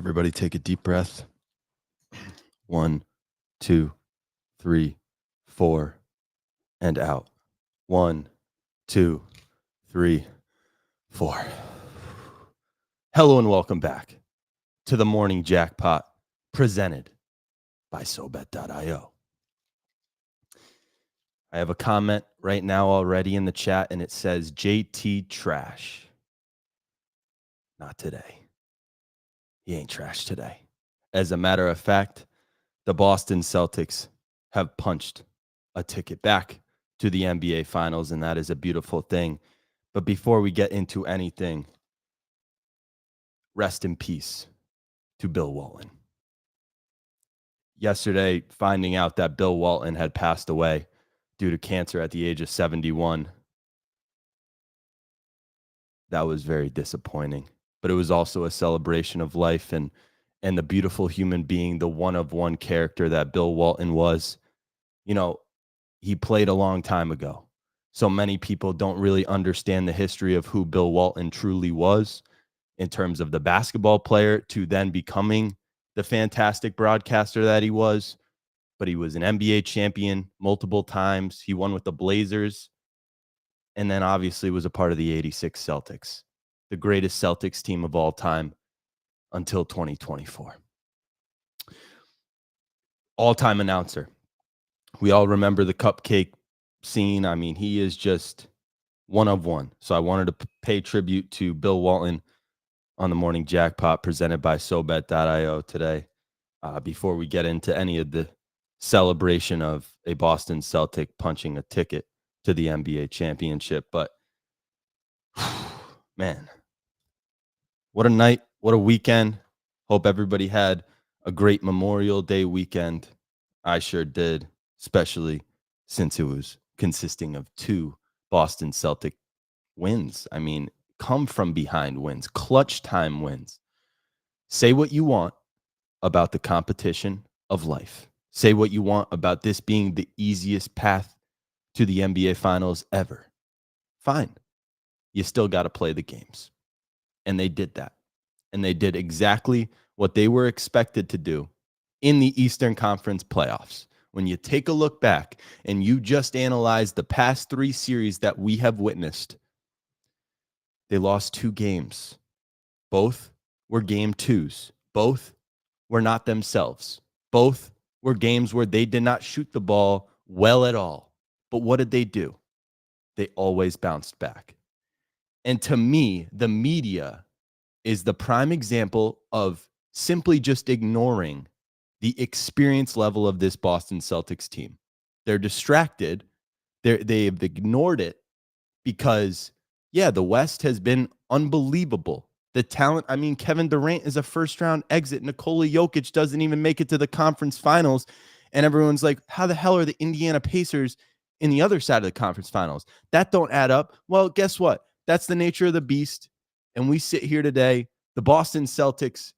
Everybody take a deep breath. 1, 2, 3, 4, and out. 1, 2, 3, 4. Hello and welcome back to the Morning Jackpot presented by SoBet.io. I have a comment right now already in the chat and it says JT trash. Not today. He ain't trash today. As a matter of fact, the Boston Celtics have punched a ticket back to the NBA Finals, and that is a beautiful thing. But before we get into anything, rest in peace to Bill Walton. Yesterday, finding out that Bill Walton had passed away due to cancer at the age of 71, that was very disappointing. But it was also a celebration of life and the beautiful human being, the one-of-one character that Bill Walton was. You know, he played a long time ago. So many people don't really understand the history of who Bill Walton truly was in terms of the basketball player to then becoming the fantastic broadcaster that he was. But he was an NBA champion multiple times. He won with the Blazers. And then obviously was a part of the 86 Celtics, the greatest Celtics team of all time until 2024. All-time announcer. We all remember the cupcake scene. I mean, he is just one of one. So I wanted to pay tribute to Bill Walton on the Morning Jackpot presented by SoBet.io today. Before we get into any of the celebration of a Boston Celtic punching a ticket to the NBA championship. But, man, what a night. What a weekend. Hope everybody had a great Memorial Day weekend. I sure did, especially since it was consisting of 2 Boston Celtic wins. I mean, come from behind wins, clutch time wins. Say what you want about the competition of life. Say what you want about this being the easiest path to the NBA Finals ever. Fine. You still got to play the games. And they did that. And they did exactly what they were expected to do in the Eastern Conference playoffs. When you take a look back and you just analyze the past 3 series that we have witnessed, they lost 2 games. Both were game 2s. Both were not themselves. Both were games where they did not shoot the ball well at all. But what did they do? They always bounced back. And to me, the media is the prime example of simply just ignoring the experience level of this Boston Celtics team. They're distracted. They've ignored it because, yeah, the West has been unbelievable. The talent, I mean, Kevin Durant is a first-round exit. Nikola Jokic doesn't even make it to the conference finals. And everyone's like, how the hell are the Indiana Pacers in the other side of the conference finals? That don't add up. Well, guess what? That's the nature of the beast. And we sit here today, the Boston Celtics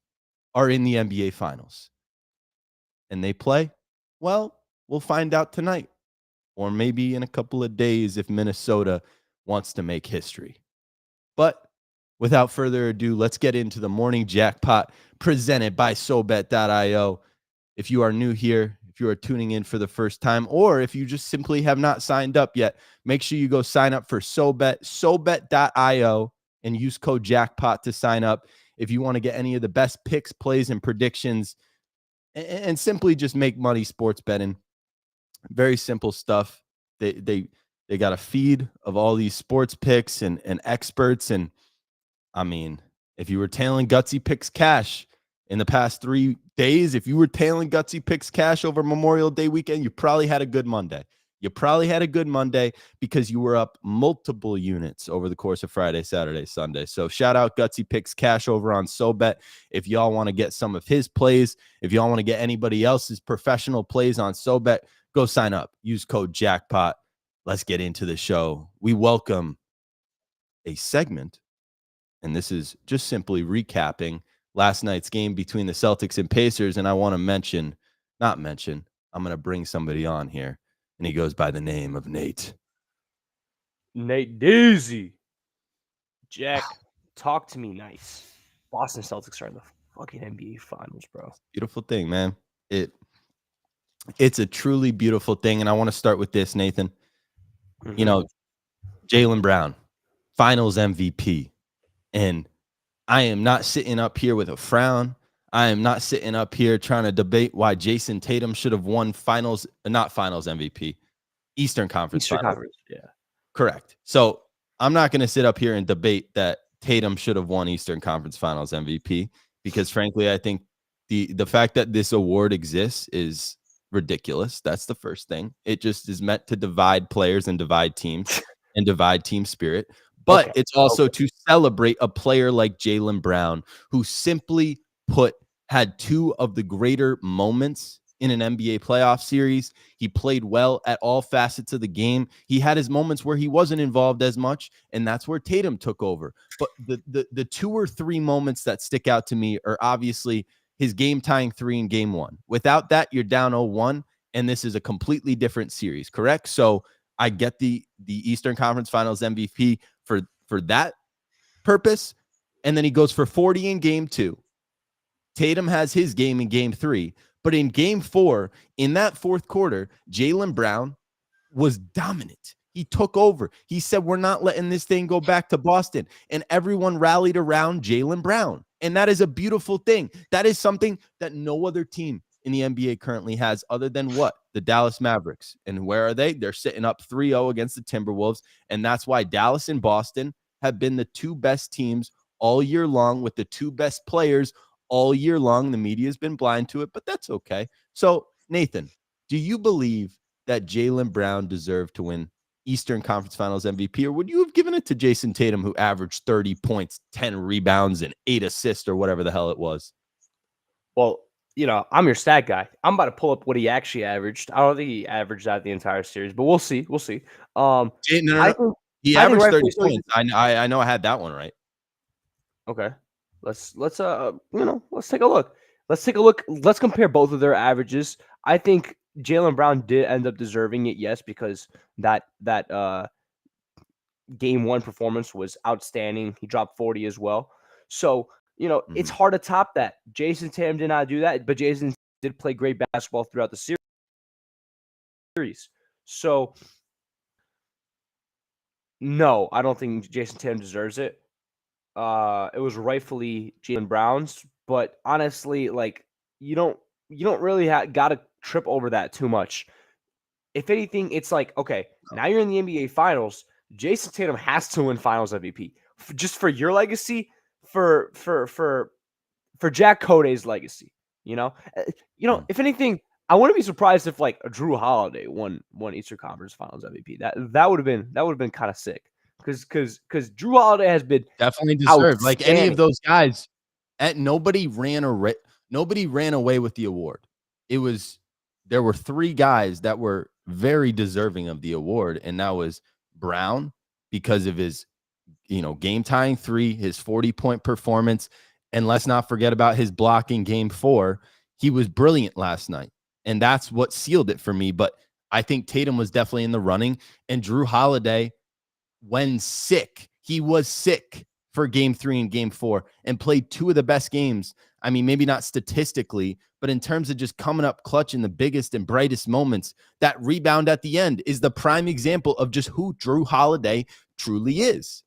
are in the NBA Finals. And they play? Well, we'll find out tonight. Or maybe in a couple of days if Minnesota wants to make history. But without further ado, let's get into the Morning Jackpot presented by SoBet.io. If you are new here, if you are tuning in for the first time, or if you just simply have not signed up yet, make sure you go sign up for SoBet.io and use code JACKPOT to sign up if you want to get any of the best picks, plays, and predictions, and simply just make money sports betting. Very simple stuff. They got a feed of all these sports picks and experts. And I mean, if you were tailing Gutsy Picks Cash in the past 3 days, if you were tailing Gutsy Picks Cash over Memorial Day weekend, you probably had a good Monday. You probably had a good Monday because you were up multiple units over the course of Friday, Saturday, Sunday. So shout out Gutsy Picks Cash over on SoBet. If y'all want to get some of his plays, if y'all want to get anybody else's professional plays on SoBet, go sign up. Use code JACKPOT. Let's get into the show. We welcome a segment, and this is just simply recapping last night's game between the Celtics and Pacers. And I want to I'm going to bring somebody on here. And he goes by the name of Nate. Nate Doozy. Jack, talk to me nice. Boston Celtics are in the fucking NBA Finals, bro. Beautiful thing, man. It's a truly beautiful thing. And I want to start with this, Nathan. You Mm-hmm. know, Jaylen Brown, finals MVP. And I am not sitting up here with a frown. I am not sitting up here trying to debate why Jason Tatum should have won not finals MVP, Eastern Conference Eastern Finals. Conference, yeah. Correct. So I'm not going to sit up here and debate that Tatum should have won Eastern Conference Finals MVP because, frankly, I think the fact that this award exists is ridiculous. That's the first thing. It just is meant to divide players and divide teams and divide team spirit. But Okay. it's also to celebrate a player like Jaylen Brown, who simply put had two of the greater moments in an NBA playoff series. He played well at all facets of the game. He had his moments where he wasn't involved as much, and that's where Tatum took over. But the two or three moments that stick out to me are obviously his game-tying three in game one. Without that, you're down 0-1, and this is a completely different series, correct? So I get the Eastern Conference Finals MVP for that purpose, and then he goes for 40 in game two. Tatum has his game in game three. But in game four, in that fourth quarter, Jaylen Brown was dominant. He took over. He said, we're not letting this thing go back to Boston. And everyone rallied around Jaylen Brown. And that is a beautiful thing. That is something that no other team in the NBA currently has other than what? The Dallas Mavericks. And where are they? They're sitting up 3-0 against the Timberwolves. And that's why Dallas and Boston have been the two best teams all year long with the two best players all year long. The media has been blind to it, but that's okay. So, Nathan, do you believe that Jaylen Brown deserved to win Eastern Conference Finals MVP, or would you have given it to Jason Tatum, who averaged 30 points, 10 rebounds, and 8 assists, or whatever the hell it was? Well, I'm your stat guy. I'm about to pull up what he actually averaged. I don't think he averaged that the entire series, but we'll see. We'll see. No. I think He I think averaged 30 rightfully so. points. I know I had that one right. Okay. Let's let's take a look. Let's take a look. Let's compare both of their averages. I think Jaylen Brown did end up deserving it, yes, because that game one performance was outstanding. He dropped 40 as well. So, it's hard to top that. Jason Tatum did not do that, but Jason did play great basketball throughout the series. So, no, I don't think Jason Tatum deserves it. It was rightfully Jaylen Brown's, but honestly, like you don't really got to trip over that too much. If anything, it's like, okay, now you're in the NBA Finals. Jason Tatum has to win Finals MVP just for your legacy, for Jack Koday's legacy. If anything, I wouldn't be surprised if like Drew Holiday won Eastern Conference Finals MVP. That would have been kind of sick because Drew Holiday has been Definitely deserved. Like any of those guys, nobody ran away with the award. There were three guys that were very deserving of the award, and that was Brown because of his game tying three, his 40-point performance, and let's not forget about his block in game four. He was brilliant last night, and that's what sealed it for me. But I think Tatum was definitely in the running, and Drew Holiday, when sick, he was sick for game three and game four and played two of the best games. I mean, maybe not statistically, but in terms of just coming up clutch in the biggest and brightest moments, that rebound at the end is the prime example of just who Drew Holiday truly is.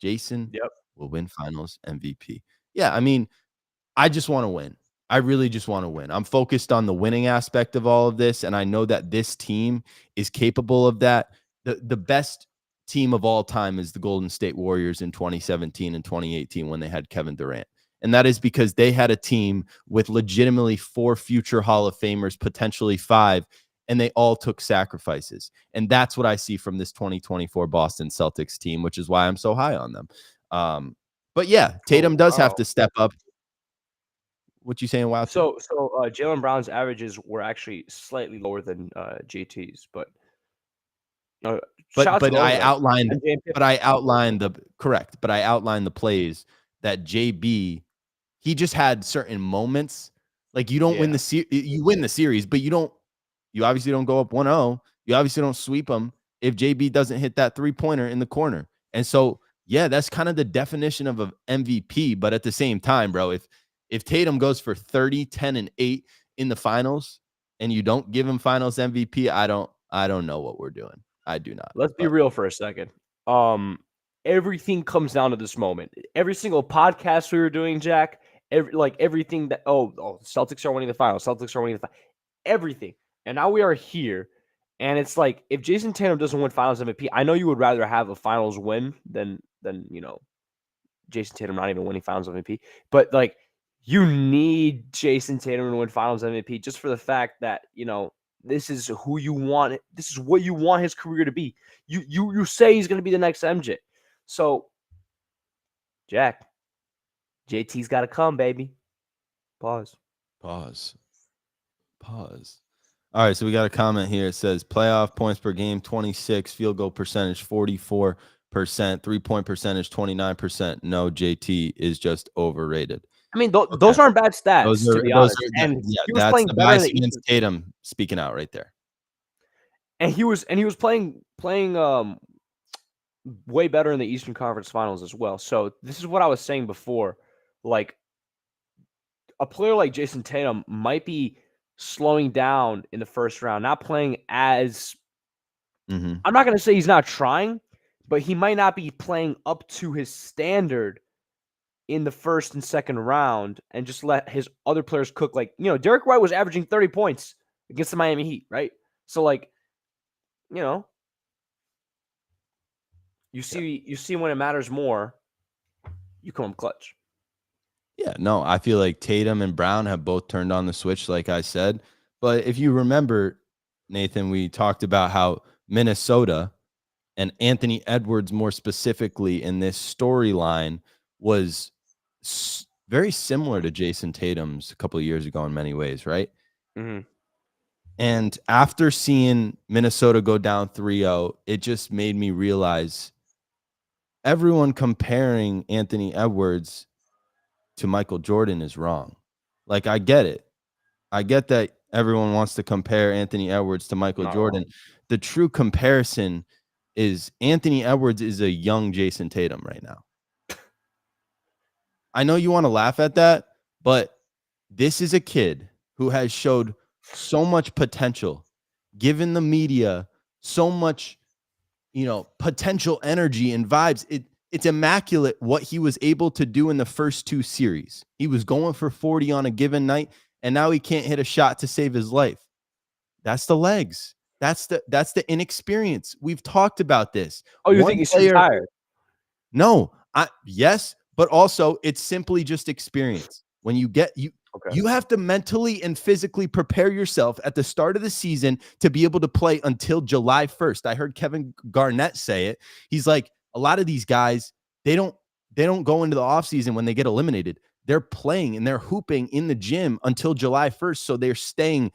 Jason will win Finals MVP. Yeah, I mean, I just want to win. I really just want to win. I'm focused on the winning aspect of all of this, and I know that this team is capable of that. The best team of all time is the Golden State Warriors in 2017 and 2018 when they had Kevin Durant. And that is because they had a team with legitimately 4 future Hall of Famers, potentially 5, and they all took sacrifices. And that's what I see from this 2024 Boston Celtics team, which is why I'm so high on them. But yeah, Tatum does have to step up. What you saying, Wow? So Jaylen Brown's averages were actually slightly lower than JT's, but I outlined the plays that JB, he just had certain moments. Like you don't win you win the series, but you obviously don't go up 1-0. You obviously don't sweep them if JB doesn't hit that 3-pointer in the corner. And so, yeah, that's kind of the definition of an MVP. But at the same time, bro, if If Tatum goes for 30, 10, and 8 in the finals and you don't give him finals MVP, I don't know what we're doing. I do not. Let's be real for a second. Everything comes down to this moment. Every single podcast we were doing, Jack, everything that Celtics are winning the finals. Celtics are winning the finals. Everything. And now we are here. And it's like, if Jason Tatum doesn't win finals MVP, I know you would rather have a finals win than Jason Tatum not even winning finals MVP. But like, you need Jason Tatum to win finals MVP just for the fact that, this is who you want. This is what you want his career to be. You say he's going to be the next MJ. So, Jack, JT's got to come, baby. Pause. All right, so we got a comment here. It says playoff points per game 26, field goal percentage 44%, 3-point percentage 29%. No, JT is just overrated. I mean, those aren't bad stats, to be honest. He was playing better than Tatum speaking out right there. And he was playing way better in the Eastern Conference Finals as well. So this is what I was saying before. Like, a player like Jason Tatum might be slowing down in the first round, not playing as I'm not going to say he's not trying, but he might not be playing up to his standard in the first and second round and just let his other players cook. Like, Derek White was averaging 30 points against the Miami Heat, right? So, like, you see when it matters more, you come up clutch. Yeah, no, I feel like Tatum and Brown have both turned on the switch, like I said. But if you remember, Nathan, we talked about how Minnesota and Anthony Edwards, more specifically in this storyline, was very similar to Jason Tatum's a couple of years ago in many ways, right? Mm-hmm. And after seeing Minnesota go down 3-0, it just made me realize everyone comparing Anthony Edwards to Michael Jordan is wrong. Like, I get it. I get that everyone wants to compare Anthony Edwards to Michael Jordan. Wrong. The true comparison is Anthony Edwards is a young Jason Tatum right now. I know you want to laugh at that, but this is a kid who has showed so much potential, given the media so much, potential energy and vibes. It's immaculate what he was able to do in the first two series. He was going for 40 on a given night, and now he can't hit a shot to save his life. That's the legs. That's the inexperience. We've talked about this. Oh, you think he's too tired? No, yes, but also it's simply just experience. When you get you have to mentally and physically prepare yourself at the start of the season to be able to play until July 1st. I heard Kevin Garnett say it. He's like, a lot of these guys, they don't go into the offseason when they get eliminated. They're playing and they're hooping in the gym until July 1st. So they're staying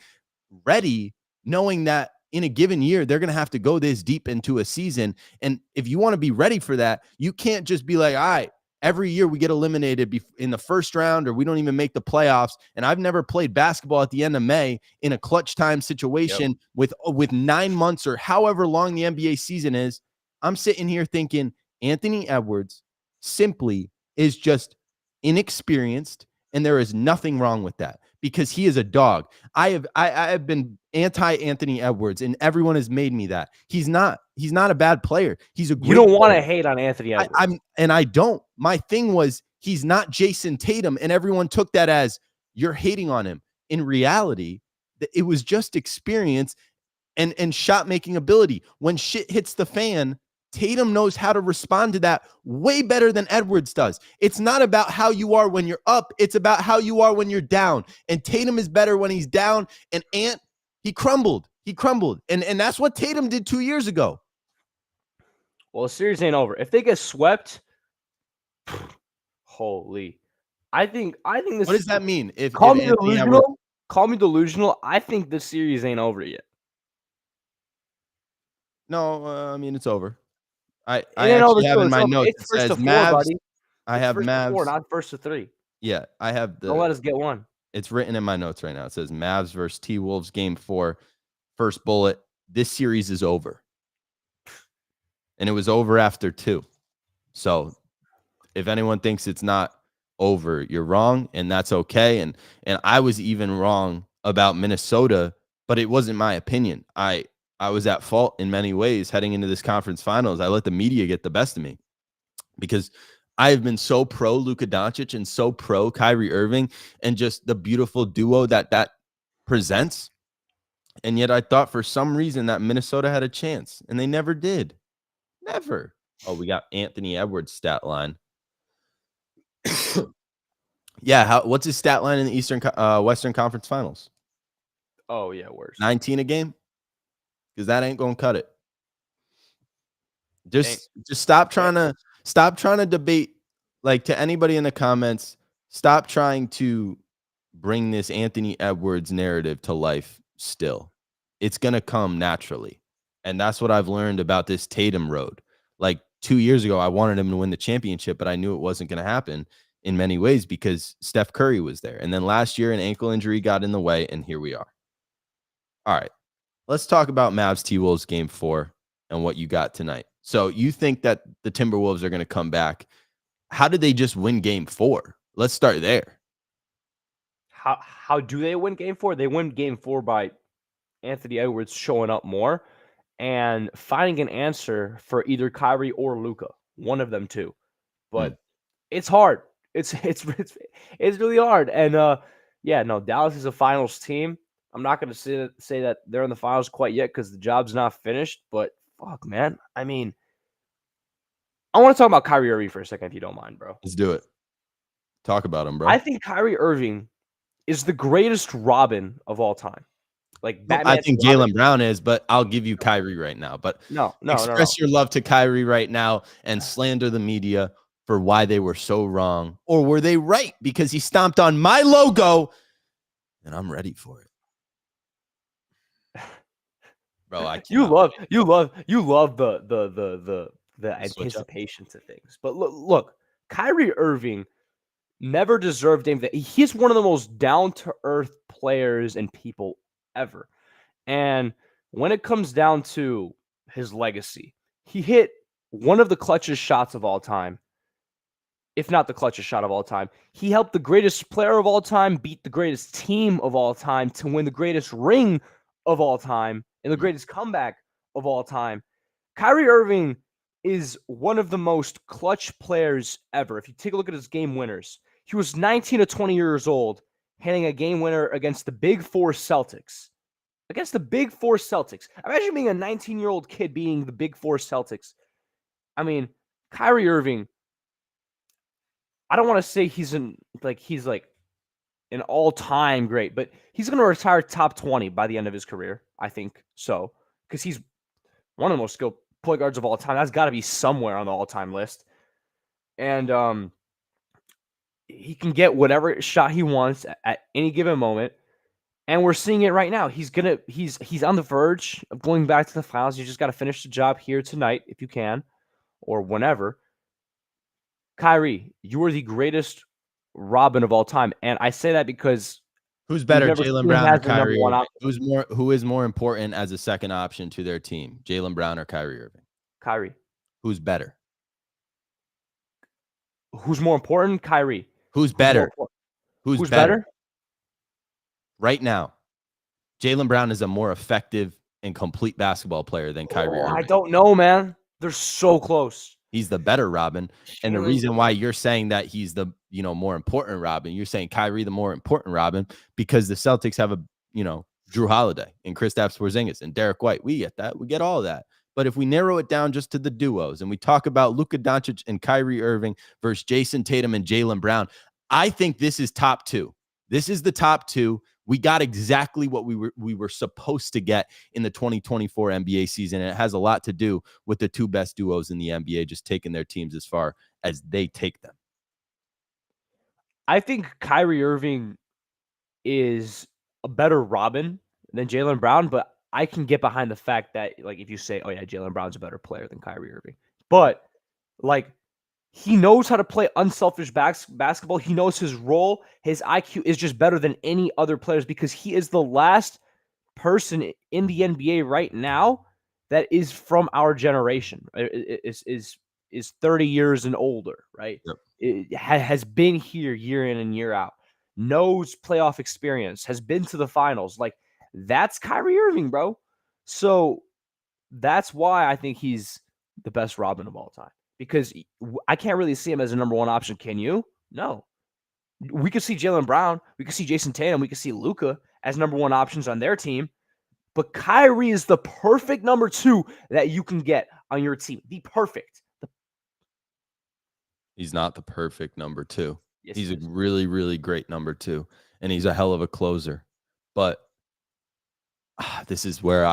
ready, knowing that in a given year, they're going to have to go this deep into a season. And if you want to be ready for that, you can't just be like, all right, every year we get eliminated in the first round or we don't even make the playoffs. And I've never played basketball at the end of May in a clutch time situation with 9 months or however long the NBA season is. I'm sitting here thinking Anthony Edwards simply is just inexperienced, and there is nothing wrong with that because he is a dog. I have been anti-Anthony Edwards, and everyone has made me that. He's not a bad player. He's a great You don't want to player. hate on Anthony Edwards. I don't. My thing was he's not Jason Tatum, and everyone took that as you're hating on him. In reality, it was just experience and shot making ability. When shit hits the fan, Tatum knows how to respond to that way better than Edwards does. It's not about how you are when you're up. It's about how you are when you're down. And Tatum is better when he's down. And he crumbled. And that's what Tatum did 2 years ago. Well, the series ain't over. If they get swept, holy. I think this. What does that mean? Call me delusional. Call me delusional. I think the series ain't over yet. No, I mean, it's over. I actually have in my notes. It's first to 4, Mavs. buddy. I have first Mavs. To 4, not first to 3. Yeah, I have Don't let us get one. It's written in my notes right now. It says Mavs versus T-Wolves game 4. First bullet. This series is over. And it was over after 2. So if anyone thinks it's not over, you're wrong, and that's okay. And I was even wrong about Minnesota, but it wasn't my opinion. I was at fault in many ways heading into this conference finals. I let the media get the best of me because I have been so pro Luka Doncic and so pro Kyrie Irving and just the beautiful duo that presents. And yet I thought for some reason that Minnesota had a chance, and they never did. Never. Oh, we got Anthony Edwards' stat line. Yeah, what's his stat line in the Western Conference Finals? Oh yeah, worse. 19 a game? Because that ain't gonna cut it. Just stop trying to debate. Like, to anybody in the comments, stop trying to bring this Anthony Edwards narrative to life still. It's gonna come naturally. And that's what I've learned about this Tatum road. Like 2 years ago, I wanted him to win the championship, but I knew it wasn't gonna happen in many ways because Steph Curry was there. And then last year, an ankle injury got in the way, and here we are. All right. Let's talk about Mavs T-Wolves game 4 and what you got tonight. So you think that the Timberwolves are going to come back. How did they just win game 4? Let's start there. How do they win game 4? They win game 4 by Anthony Edwards showing up more and finding an answer for either Kyrie or Luka, one of them two. But it's hard. It's really hard. And yeah, no, Dallas is a finals team. I'm not going to say that they're in the finals quite yet because the job's not finished. But fuck, man. I mean, I want to talk about Kyrie Irving for a second, if you don't mind, bro. Let's do it. Talk about him, bro. I think Kyrie Irving is the greatest Robin of all time. Like Batman. I think Jaylen Brown is, but I'll give you Kyrie right now. But no. Express your love to Kyrie right now and slander the media for why they were so wrong. Or were they right? Because he stomped on my logo and I'm ready for it. Bro, you love the anticipation to things. But look, Kyrie Irving never deserved anything. He's one of the most down-to-earth players and people ever. And when it comes down to his legacy, he hit one of the clutchest shots of all time, if not the clutchest shot of all time. He helped the greatest player of all time beat the greatest team of all time to win the greatest ring of all time and the greatest comeback of all time. Kyrie Irving is one of the most clutch players ever. If you take a look at his game winners, he was 19 to 20 years old, hitting a game winner against the Big Four Celtics. Against the Big Four Celtics. Imagine being a 19-year-old kid beating the Big Four Celtics. I mean, Kyrie Irving, I don't want to say he's like an all-time great, but he's going to retire top 20 by the end of his career, I think so, because he's one of the most skilled point guards of all time. That's got to be somewhere on the all-time list. And he can get whatever shot he wants at any given moment, and we're seeing it right now. He's on the verge of going back to the finals. You just got to finish the job here tonight if you can, or whenever. Kyrie, you are the greatest Robin of all time, and I say that because who's better, Jaylen Brown or Kyrie? Who is more important as a second option to their team, Jaylen Brown or Kyrie Irving? Kyrie. Who's better? Who's more important? Kyrie. Who's better? Who's better? Right now, Jaylen Brown is a more effective and complete basketball player than Kyrie Irving. I don't know, man. They're so close. He's the better Robin. And the reason why you're saying that he's the, more important Robin, you're saying Kyrie the more important Robin because the Celtics have a, Drew Holiday and Kristaps Porzingis and Derek White. We get that. We get all of that. But if we narrow it down just to the duos and we talk about Luka Doncic and Kyrie Irving versus Jason Tatum and Jaylen Brown, I think this is top 2. This is the top 2. We got exactly what we were supposed to get in the 2024 NBA season. And it has a lot to do with the 2 best duos in the NBA just taking their teams as far as they take them. I think Kyrie Irving is a better Robin than Jaylen Brown, but I can get behind the fact that, like, if you say, oh yeah, Jaylen Brown's a better player than Kyrie Irving, but like, he knows how to play unselfish basketball. He knows his role. His IQ is just better than any other players because he is the last person in the NBA right now that is from our generation. Is is 30 years and older, right? Yep. It has been here year in and year out, knows playoff experience, has been to the finals. Like, that's Kyrie Irving, bro. So that's why I think he's the best Robin of all time, because I can't really see him as a number one option. Can you? No. We could see Jaylen Brown, we could see Jason Tatum, we could see Luka as number one options on their team. But Kyrie is the perfect number two that you can get on your team. The perfect. He's not the perfect number two. Yes, He's he a is. really, really great number two, and he's a hell of a closer. But this is where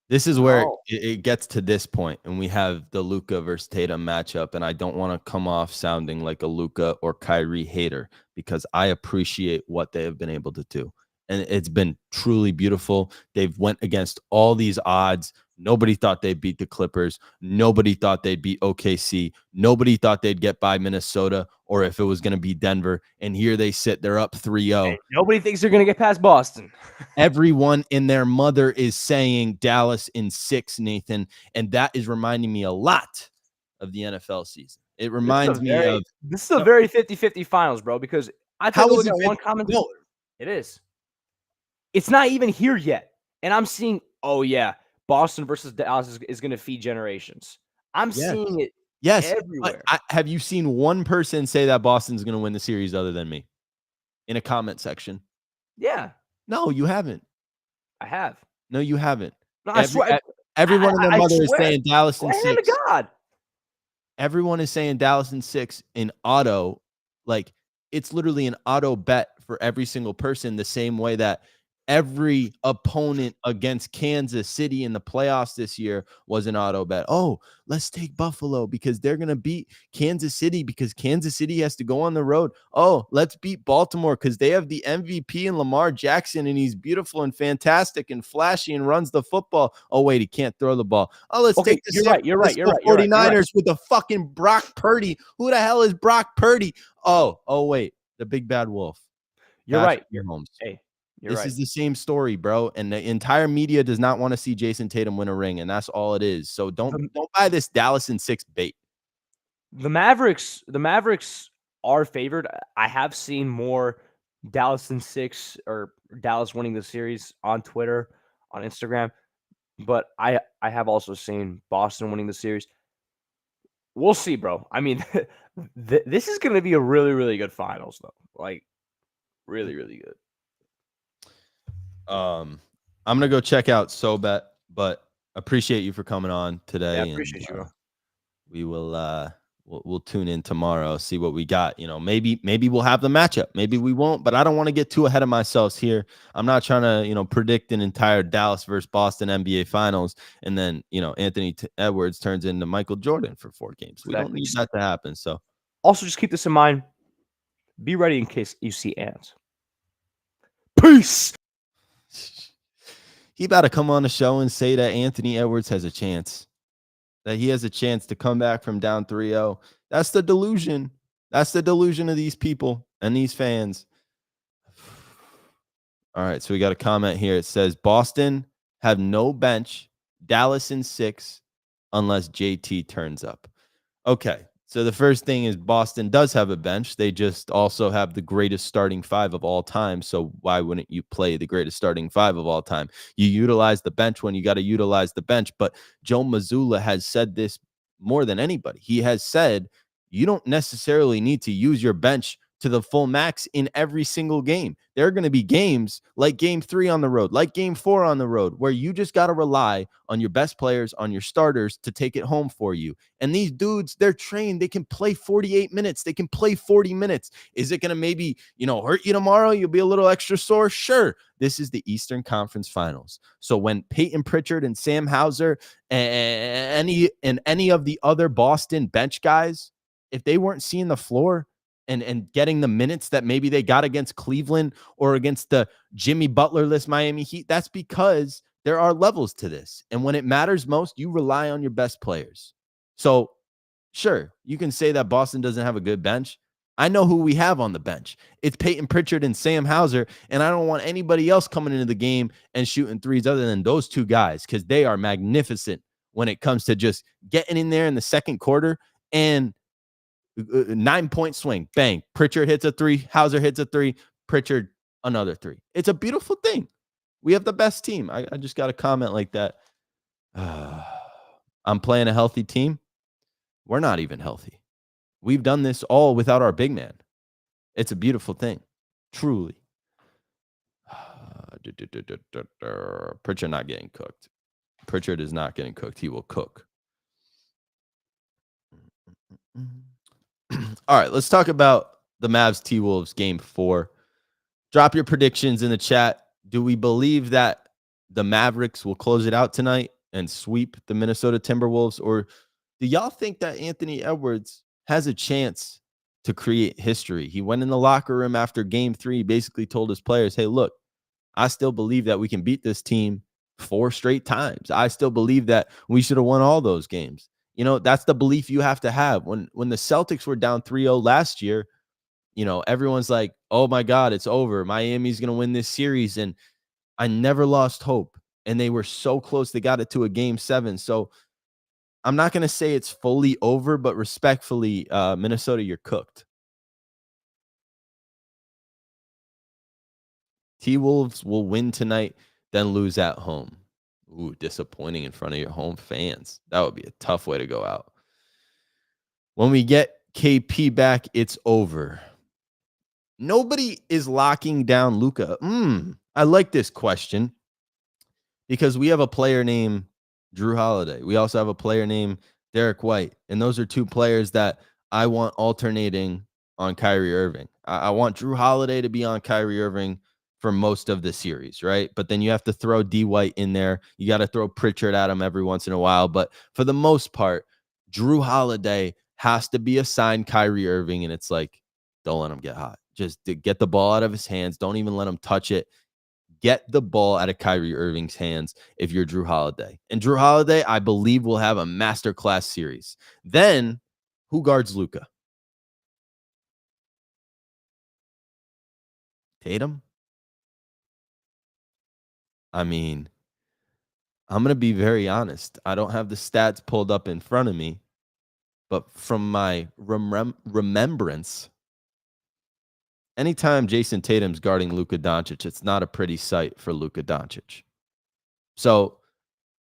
this is where No. it gets to this point, and we have the Luka versus Tatum matchup. And I don't want to come off sounding like a Luka or Kyrie hater, because I appreciate what they have been able to do, and it's been truly beautiful. They've went against all these odds. Nobody thought they'd beat the Clippers. Nobody thought they'd beat OKC. Nobody thought they'd get by Minnesota, or if it was going to be Denver. And here they sit. They're up 3-0. And nobody thinks they're going to get past Boston. Everyone and their mother is saying Dallas in 6, Nathan. And that is reminding me a lot of the NFL season. It reminds me of. This is a very 50-50 finals, bro, because I How took a is look it at one 50? comment. No. It is. It's not even here yet. And I'm seeing, oh, yeah, Boston versus Dallas is going to feed generations. I'm seeing it everywhere. Have you seen one person say that Boston's going to win the series other than me in a comment section? Yeah. No, you haven't. I have. No, you haven't. No, I swear. Everyone and their mother is saying Dallas in 6. Hand to God. Everyone is saying Dallas in 6 in auto. Like, it's literally an auto bet for every single person, the same way that every opponent against Kansas City in the playoffs this year was an auto bet. Oh, let's take Buffalo because they're going to beat Kansas City because Kansas City has to go on the road. Oh, let's beat Baltimore because they have the MVP in Lamar Jackson and he's beautiful and fantastic and flashy and runs the football. Oh, wait, he can't throw the ball. Oh, let's take the You're right. 49ers with the fucking Brock Purdy. Who the hell is Brock Purdy? Oh, wait, the big bad wolf. You're right. Mahomes. Hey. This is the same story, bro. And the entire media does not want to see Jason Tatum win a ring, and that's all it is. So don't buy this Dallas in 6 bait. The Mavericks are favored. I have seen more Dallas in 6 or Dallas winning the series on Twitter, on Instagram, but I have also seen Boston winning the series. We'll see, bro. I mean, this is going to be a really, really good finals, though. Like, really, really good. I'm gonna go check out SoBet, but appreciate you for coming on today. Yeah, I appreciate you. We will we'll tune in tomorrow, see what we got. You know, maybe we'll have the matchup, maybe we won't, but I don't want to get too ahead of myself here. I'm not trying to, predict an entire Dallas versus Boston NBA finals and then, Anthony Edwards turns into Michael Jordan for 4 games. We don't need that to happen. So also just keep this in mind. Be ready in case you see ants. Peace. He about to come on the show and say that Anthony Edwards has a chance, that he has a chance to come back from down 3-0. That's the delusion. That's the delusion of these people and these fans. All right, so we got a comment here. It says Boston have no bench, Dallas in 6, unless JT turns up. Okay, so the first thing is Boston does have a bench. They just also have the greatest starting 5 of all time. So why wouldn't you play the greatest starting 5 of all time? You utilize the bench when you got to utilize the bench. But Joe Mazzulla has said this more than anybody. He has said you don't necessarily need to use your bench to the full max in every single game. There are going to be games like game 3 on the road, like game 4 on the road, where you just got to rely on your best players, on your starters to take it home for you. And these dudes, they're trained. They can play 48 minutes. They can play 40 minutes. Is it going to maybe, hurt you tomorrow? You'll be a little extra sore? Sure. This is the Eastern Conference Finals. So when Peyton Pritchard and Sam Hauser and any of the other Boston bench guys, if they weren't seeing the floor, and getting the minutes that maybe they got against Cleveland or against the Jimmy Butler-less Miami Heat, that's because there are levels to this. And when it matters most, you rely on your best players. So, sure, you can say that Boston doesn't have a good bench. I know who we have on the bench. It's Peyton Pritchard and Sam Hauser, and I don't want anybody else coming into the game and shooting threes other than those 2 guys because they are magnificent when it comes to just getting in there in the second quarter and 9-point swing. Bang. Pritchard hits a three. Hauser hits a three. Pritchard, another three. It's a beautiful thing. We have the best team. I just got a comment like that. I'm playing a healthy team. We're not even healthy. We've done this all without our big man. It's a beautiful thing. Truly. Pritchard not getting cooked. Pritchard is not getting cooked. He will cook. All right, let's talk about the Mavs T-Wolves game 4. Drop your predictions in the chat. Do we believe that the Mavericks will close it out tonight and sweep the Minnesota Timberwolves? Or do y'all think that Anthony Edwards has a chance to create history? He went in the locker room after game 3, basically told his players, hey, look, I still believe that we can beat this team 4 straight times. I still believe that we should have won all those games. You know, that's the belief you have to have. When the Celtics were down 3-0 last year, you know, everyone's like, oh my God, it's over. Miami's going to win this series. And I never lost hope. And they were so close. They got it to a game 7. So I'm not going to say it's fully over, but respectfully, Minnesota, you're cooked. T-Wolves will win tonight, then lose at home. Ooh, disappointing in front of your home fans. That would be a tough way to go out. When we get KP back, it's over. Nobody is locking down Luka. I like this question because we have a player named Drew Holiday. We also have a player named Derek White. And those are 2 players that I want alternating on Kyrie Irving. I want Drew Holiday to be on Kyrie Irving for most of the series, right? But then you have to throw D White in there. You got to throw Pritchard at him every once in a while. But for the most part, Drew Holiday has to be assigned Kyrie Irving. And it's like, don't let him get hot. Just to get the ball out of his hands. Don't even let him touch it. Get the ball out of Kyrie Irving's hands if you're Drew Holiday. And Drew Holiday, I believe, will have a masterclass series. Then, who guards Luka? Tatum? I mean, I'm going to be very honest. I don't have the stats pulled up in front of me, but from my remembrance, anytime Jason Tatum's guarding Luka Doncic, it's not a pretty sight for Luka Doncic. So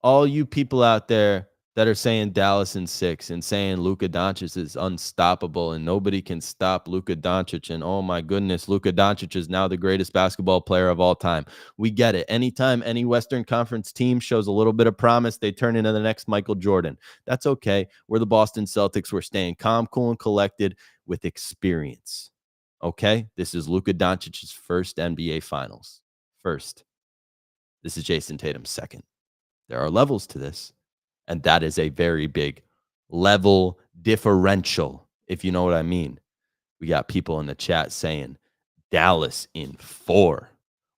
all you people out there that are saying Dallas in 6 and saying Luka Doncic is unstoppable and nobody can stop Luka Doncic. And oh my goodness, Luka Doncic is now the greatest basketball player of all time. We get it. Anytime any Western Conference team shows a little bit of promise, they turn into the next Michael Jordan. That's okay. We're the Boston Celtics. We're staying calm, cool, and collected with experience. Okay? This is Luka Doncic's first NBA Finals. First. This is Jason Tatum's second. There are levels to this. And that is a very big level differential, if you know what I mean. We got people in the chat saying Dallas in 4.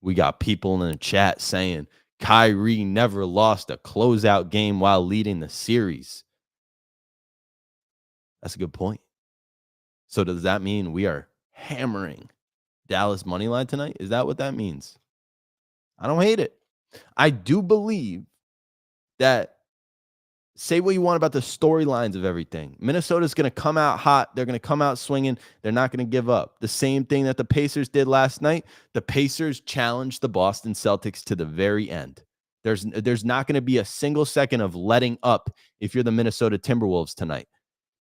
We got people in the chat saying Kyrie never lost a closeout game while leading the series. That's a good point. So does that mean we are hammering Dallas money line tonight? Is that what that means? I don't hate it. I do believe that. Say what you want about the storylines of everything. Minnesota's going to come out hot. They're going to come out swinging. They're not going to give up. The same thing that the Pacers did last night. The Pacers challenged the Boston Celtics to the very end. There's not going to be a single second of letting up if you're the Minnesota Timberwolves tonight.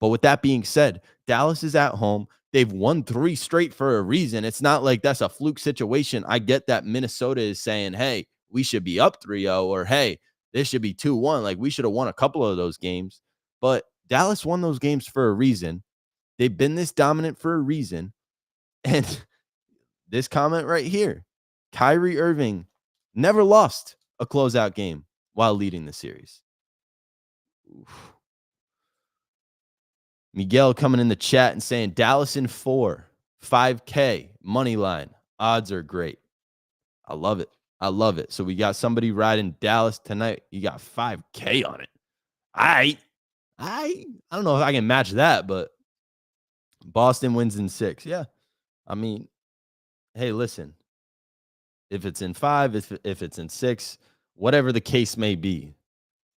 But with that being said, Dallas is at home. They've won 3 straight for a reason. It's not like that's a fluke situation. I get that Minnesota is saying, hey, we should be up 3-0 or hey, this should be 2-1. Like we should have won a couple of those games. But Dallas won those games for a reason. They've been this dominant for a reason. And this comment right here, Kyrie Irving never lost a closeout game while leading the series. Oof. Miguel coming in the chat and saying Dallas in 4, 5K, money line. Odds are great. I love it. I love it. So we got somebody riding Dallas tonight. You got 5K on it. I don't know if I can match that, but Boston wins in 6. Yeah. I mean, hey, listen. If it's in 5, if it's in 6, whatever the case may be,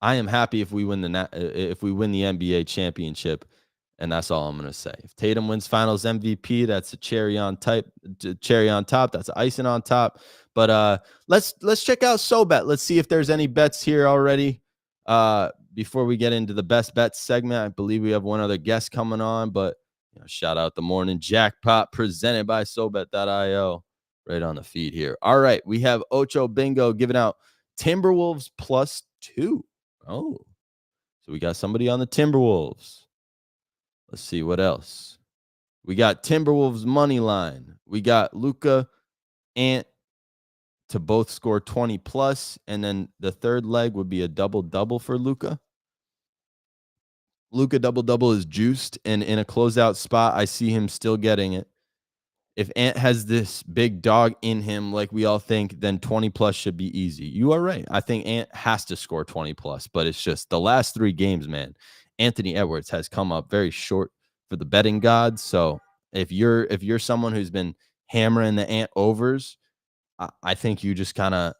I am happy if we win if we win the NBA championship, and that's all I'm gonna say. If Tatum wins Finals MVP, that's a cherry on top. That's icing on top. But let's check out SoBet. Let's see if there's any bets here already. Before we get into the best bets segment, I believe we have one other guest coming on. But shout out the morning jackpot presented by SoBet.io right on the feed here. All right, we have Ocho Bingo giving out Timberwolves +2. Oh, so we got somebody on the Timberwolves. Let's see what else. We got Timberwolves money line. We got Luka, Ant to both score 20 plus, and then the third leg would be a double-double for Luka. Luka double-double is juiced, and in a closeout spot, I see him still getting it. If Ant has this big dog in him, like we all think, then 20 plus should be easy. You are right. I think Ant has to score 20 plus, but it's just the last 3 games, man. Anthony Edwards has come up very short for the betting gods. So if you're someone who's been hammering the Ant overs, I think you just kind of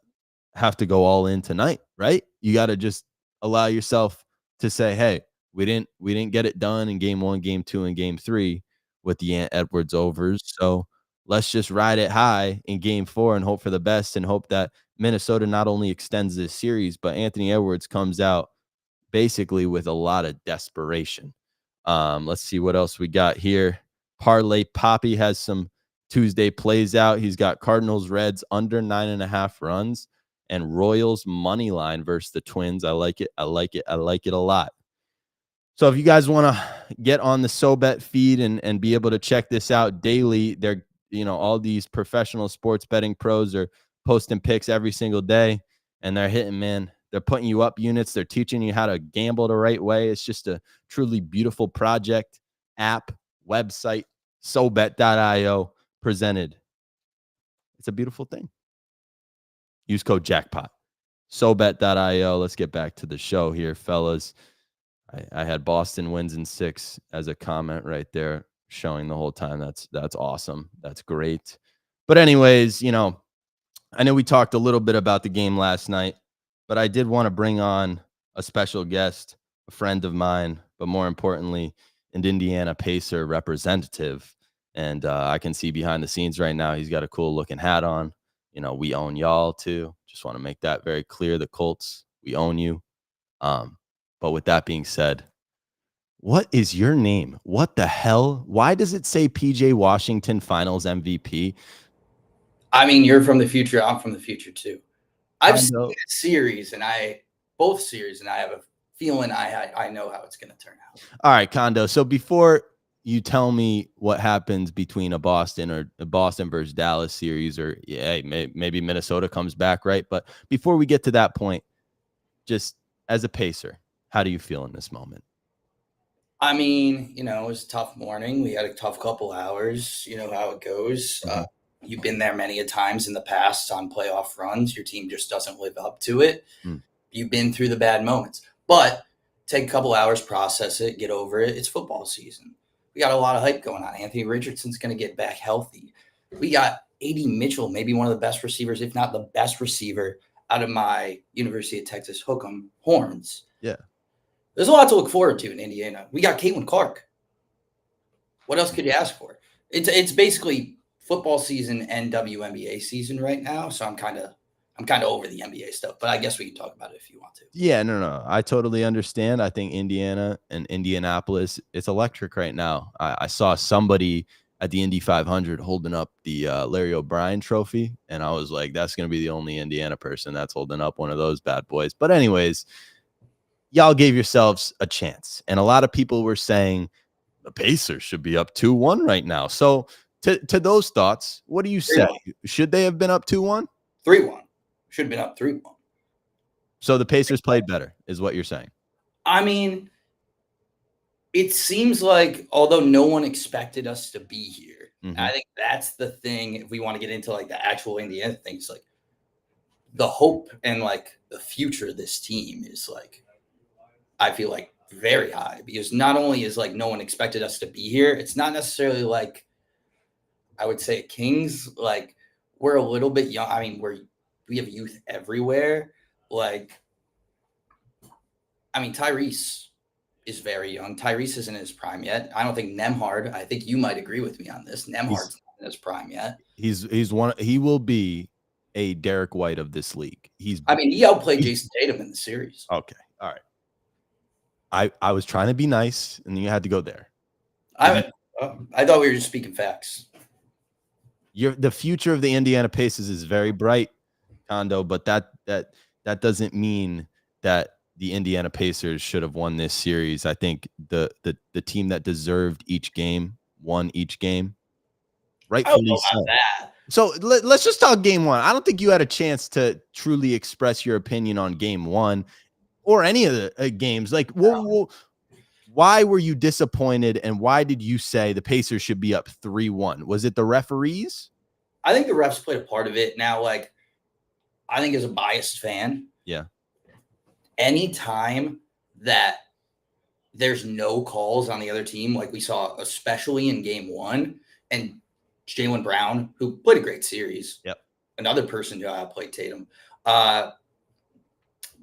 have to go all in tonight, right? You got to just allow yourself to say, hey, we didn't get it done in game 1, game 2, and game 3 with the Ant Edwards overs. So let's just ride it high in game 4 and hope for the best and hope that Minnesota not only extends this series, but Anthony Edwards comes out basically with a lot of desperation. Let's see what else we got here. Parlay Poppy has some Tuesday plays out. He's got Cardinals Reds under 9.5 runs and Royals money line versus the Twins. I like it. I like it. I like it a lot. So if you guys want to get on the SoBet feed and be able to check this out daily, they're all these professional sports betting pros are posting picks every single day, and they're hitting, man. They're putting you up units. They're teaching you how to gamble the right way. It's just a truly beautiful project, app, website, SoBet.io presented. It's a beautiful thing. Use code jackpot. SoBet.io. Let's get back to the show here, fellas. I had Boston wins in 6 as a comment right there, showing the whole time. That's awesome. That's great. But anyways, I know we talked a little bit about the game last night, but I did want to bring on a special guest, a friend of mine, but more importantly, an Indiana Pacer representative. And I can see behind the scenes right now, he's got a cool looking hat on. We own y'all too. Just want to make that very clear. The Colts, we own you. But with that being said, what is your name? What the hell? Why does it say PJ Washington Finals MVP? I mean, you're from the future. I'm from the future too. I've seen both series, and I have a feeling I know how it's going to turn out. All right, Kondo. So before you tell me what happens between a Boston versus Dallas series, or maybe Minnesota comes back, right? But before we get to that point, just as a Pacer, how do you feel in this moment? I mean, it was a tough morning. We had a tough couple hours. You know how it goes. Mm-hmm. You've been there many a times in the past on playoff runs. Your team just doesn't live up to it. You've been through the bad moments. But take a couple hours, process it, get over it. It's football season. We got a lot of hype going on. Anthony Richardson's going to get back healthy. We got A.D. Mitchell, maybe one of the best receivers, if not the best receiver, out of my University of Texas Hook'em Horns. Yeah. There's a lot to look forward to in Indiana. We got Caitlin Clark. What else could you ask for? It's basically football season and WNBA season right now. So I'm kind of over the NBA stuff, but I guess we can talk about it if you want to. Yeah, no. I totally understand. I think Indiana and Indianapolis, it's electric right now. I saw somebody at the Indy 500 holding up the Larry O'Brien trophy, and I was like, that's going to be the only Indiana person that's holding up one of those bad boys. But anyways, y'all gave yourselves a chance. And a lot of people were saying the Pacers should be up 2-1 right now. So to those thoughts, what do you say? 3-1. Should they have been up 2-1? 3-1. Should have been up 3-1. So the Pacers played better, is what you're saying. I mean, it seems like although no one expected us to be here, I think that's the thing. If we want to get into like the actual Indiana things, like the hope and like the future of this team is like, I feel like very high, because not only is like no one expected us to be here, it's not necessarily like I would say Kings, like we're a little bit young. I mean, we have youth everywhere. Like I mean, Tyrese is very young. Tyrese isn't in his prime yet. I don't think Nembhard. I think you might agree with me on this. Nembhard's not in his prime yet. He's one. He will be a Derek White of this league. I mean, he outplayed Jason Tatum in the series. Okay, all right. I was trying to be nice, and you had to go there. I thought we were just speaking facts. The future of the Indiana Pacers is very bright, Kondo, but that doesn't mean that the Indiana Pacers should have won this series. I think the team that deserved each game won each game. Rightfully so. So let's just talk game one. I don't think you had a chance to truly express your opinion on game one or any of the games. Like, why were you disappointed, and why did you say the Pacers should be up 3-1? Was it the referees? I think the refs played a part of it. Now, like, I think as a biased fan, yeah, anytime that there's no calls on the other team, like we saw, especially in game one, and Jaylen Brown, who played a great series, another person who played Tatum,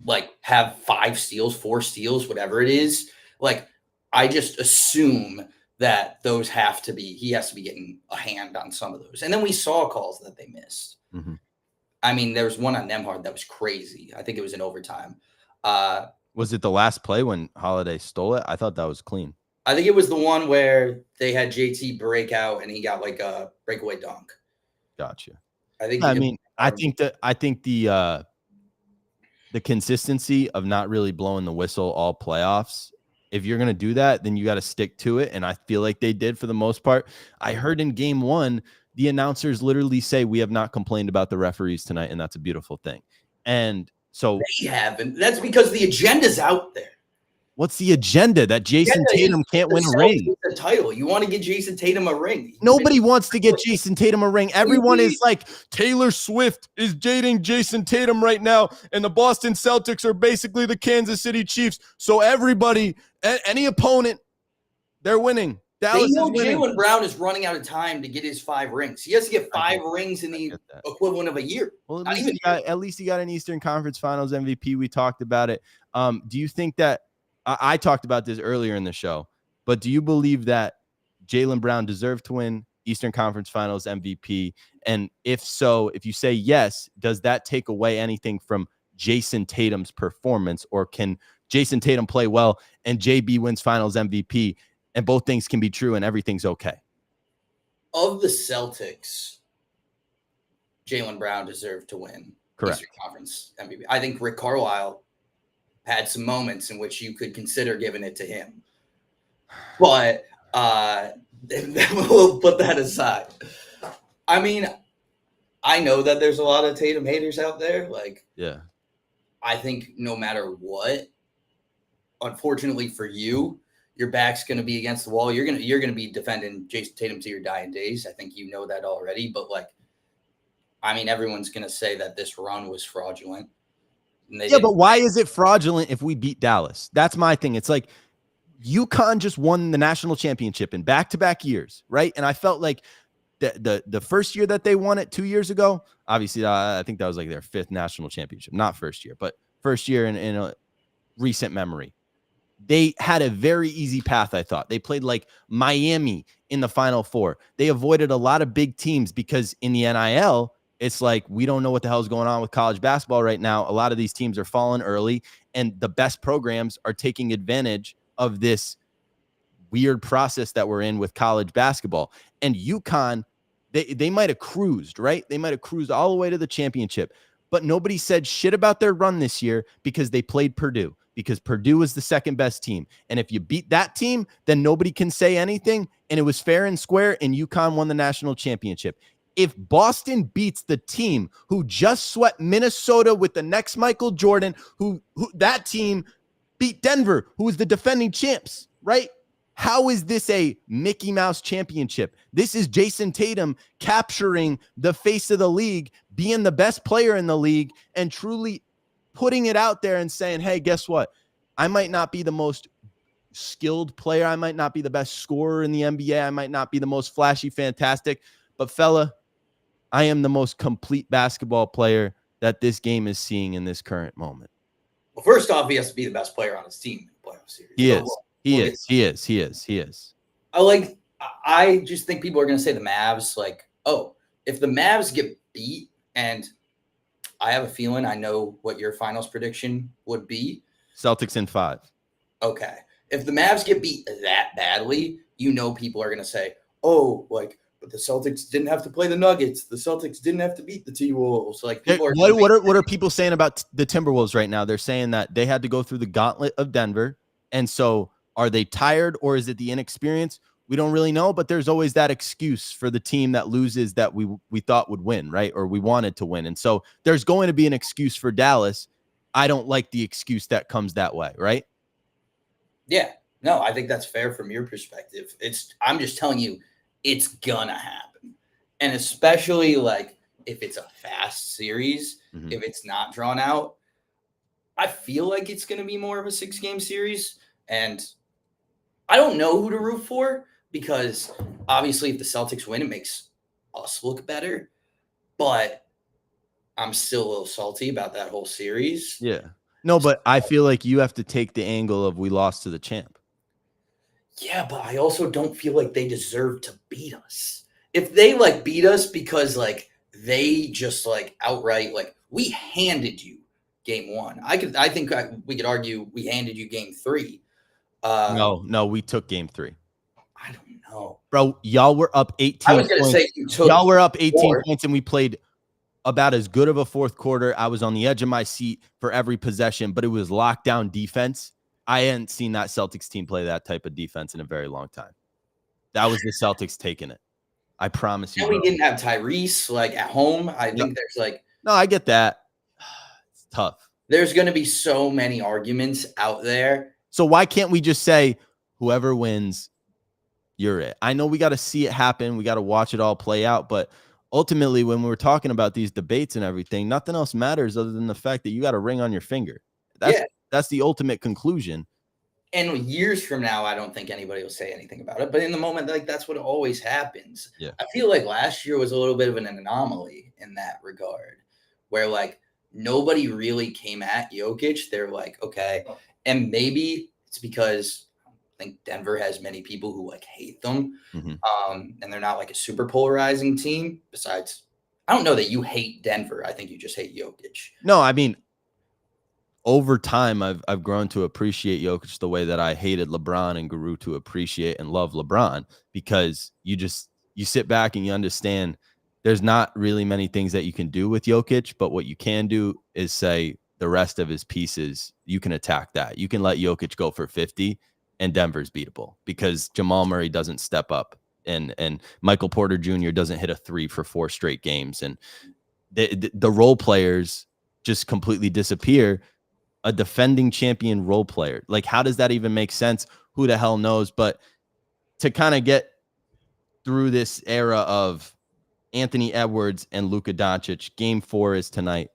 like have 5 steals, 4 steals, whatever it is. Like, I just assume that those he has to be getting a hand on some of those. And then we saw calls that they missed. Mm-hmm. I mean, there was one on Nembhard that was crazy. I think it was in overtime. Was it the last play when Holiday stole it? I thought that was clean. I think it was the one where they had JT break out and he got like a breakaway dunk. Gotcha. I think the consistency of not really blowing the whistle all playoffs, if you're going to do that, then you got to stick to it. And I feel like they did for the most part. I heard in game one, the announcers literally say, we have not complained about the referees tonight. And that's a beautiful thing. And so they haven't. That's because the agenda's out there. What's the agenda? That Jason Tatum can't win a ring? The title. You want to get Jason Tatum a ring. Nobody wants to get Jason Tatum a ring. Everyone is like, Taylor Swift is dating Jason Tatum right now, and the Boston Celtics are basically the Kansas City Chiefs. So everybody, any opponent, they're winning. Dallas they know Jaylen Brown is running out of time to get his 5 rings. He has to get 5 rings in the equivalent of a year. Well, at least he got an Eastern Conference Finals MVP. We talked about it. Do you think that I talked about this earlier in the show, but do you believe that Jaylen Brown deserved to win Eastern Conference Finals MVP? And if so, if you say yes, does that take away anything from Jason Tatum's performance, or can Jason Tatum play well and JB wins Finals MVP and both things can be true and everything's okay? Of the Celtics, Jaylen Brown deserved to win Eastern Conference MVP. I think Rick Carlisle had some moments in which you could consider giving it to him. But we'll put that aside. I mean, I know that there's a lot of Tatum haters out there. Like, yeah, I think no matter what, unfortunately for you, your back's going to be against the wall. You're going to be defending Jason Tatum to your dying days. I think you know that already. But, like, I mean, everyone's going to say that this run was fraudulent. Yeah, but why is it fraudulent if we beat Dallas? That's my thing. It's like UConn just won the national championship in back-to-back years, right? And I felt like the first year that they won it 2 years ago, obviously, I think that was like their 5th national championship. Not first year, but first year in a recent memory. They had a very easy path, I thought. They played like Miami in the Final Four. They avoided a lot of big teams because in the NIL, it's like, we don't know what the hell is going on with college basketball right now. A lot of these teams are falling early, and the best programs are taking advantage of this weird process that we're in with college basketball. And UConn, they might have cruised, right? They might have cruised all the way to the championship, but nobody said shit about their run this year because they played Purdue, because Purdue was the second best team. And if you beat that team, then nobody can say anything. And it was fair and square, and UConn won the national championship. If Boston beats the team who just swept Minnesota with the next Michael Jordan, who that team beat Denver, who was the defending champs, right? How is this a Mickey Mouse championship? This is Jason Tatum capturing the face of the league, being the best player in the league, and truly putting it out there and saying, hey, guess what? I might not be the most skilled player. I might not be the best scorer in the NBA. I might not be the most flashy, fantastic, but fella, I am the most complete basketball player that this game is seeing in this current moment. Well, first off, he has to be the best player on his team in the playoff series. He But is. He is. I just think people are going to say the Mavs, like, oh, if the Mavs get beat, and I have a feeling I know what your finals prediction would be. Celtics in 5. Okay. If the Mavs get beat that badly, people are going to say, oh, like, but the Celtics didn't have to play the Nuggets. The Celtics didn't have to beat the T-Wolves. Like, people what are people saying about the Timberwolves right now? They're saying that they had to go through the gauntlet of Denver. And so are they tired, or is it the inexperience? We don't really know, but there's always that excuse for the team that loses that we thought would win, right? Or we wanted to win. And so there's going to be an excuse for Dallas. I don't like the excuse that comes that way, right? Yeah. No, I think that's fair from your perspective. I'm just telling you, it's gonna happen. And especially like if it's a fast series, if it's not drawn out, I feel like it's gonna be more of a 6-game series. And I don't know who to root for, because obviously if the Celtics win, it makes us look better. But I'm still a little salty about that whole series. Yeah. No, but I feel like you have to take the angle of we lost to the champ. Yeah, but I also don't feel like they deserve to beat us. If they like beat us because like they just like outright like we handed you game 1. We could argue we handed you game 3. No, we took game 3. I don't know. Bro, y'all were up 18 I was going to say y'all were up 18 4. points and we played about as good of a fourth quarter. I was on the edge of my seat for every possession, but it was lockdown defense. I hadn't seen that Celtics team play that type of defense in a very long time. That was the Celtics taking it. I promise you. And we didn't have Tyrese like at home. I think there's like no, I get that. It's tough. There's going to be so many arguments out there. So why can't we just say whoever wins, you're it? I know we got to see it happen. We got to watch it all play out. But ultimately, when we're talking about these debates and everything, nothing else matters other than the fact that you got a ring on your finger. That's the ultimate conclusion. And years from now, I don't think anybody will say anything about it. But in the moment, like that's what always happens. Yeah. I feel like last year was a little bit of an anomaly in that regard, where like nobody really came at Jokic. They're like, okay. And maybe it's because I think Denver has many people who like hate them. And they're not like a super polarizing team. Besides, I don't know that you hate Denver. I think you just hate Jokic. No, I mean, over time, I've grown to appreciate Jokic the way that I hated LeBron and grew to appreciate and love LeBron, because you sit back and you understand there's not really many things that you can do with Jokic, but what you can do is say the rest of his pieces, you can attack that. You can let Jokic go for 50 and Denver's beatable because Jamal Murray doesn't step up and Michael Porter Jr. doesn't hit a 3 for 4 straight games. And the role players just completely disappear. A defending champion role player. Like, how does that even make sense? Who the hell knows? But to kind of get through this era of Anthony Edwards and Luka Doncic, game 4 is tonight.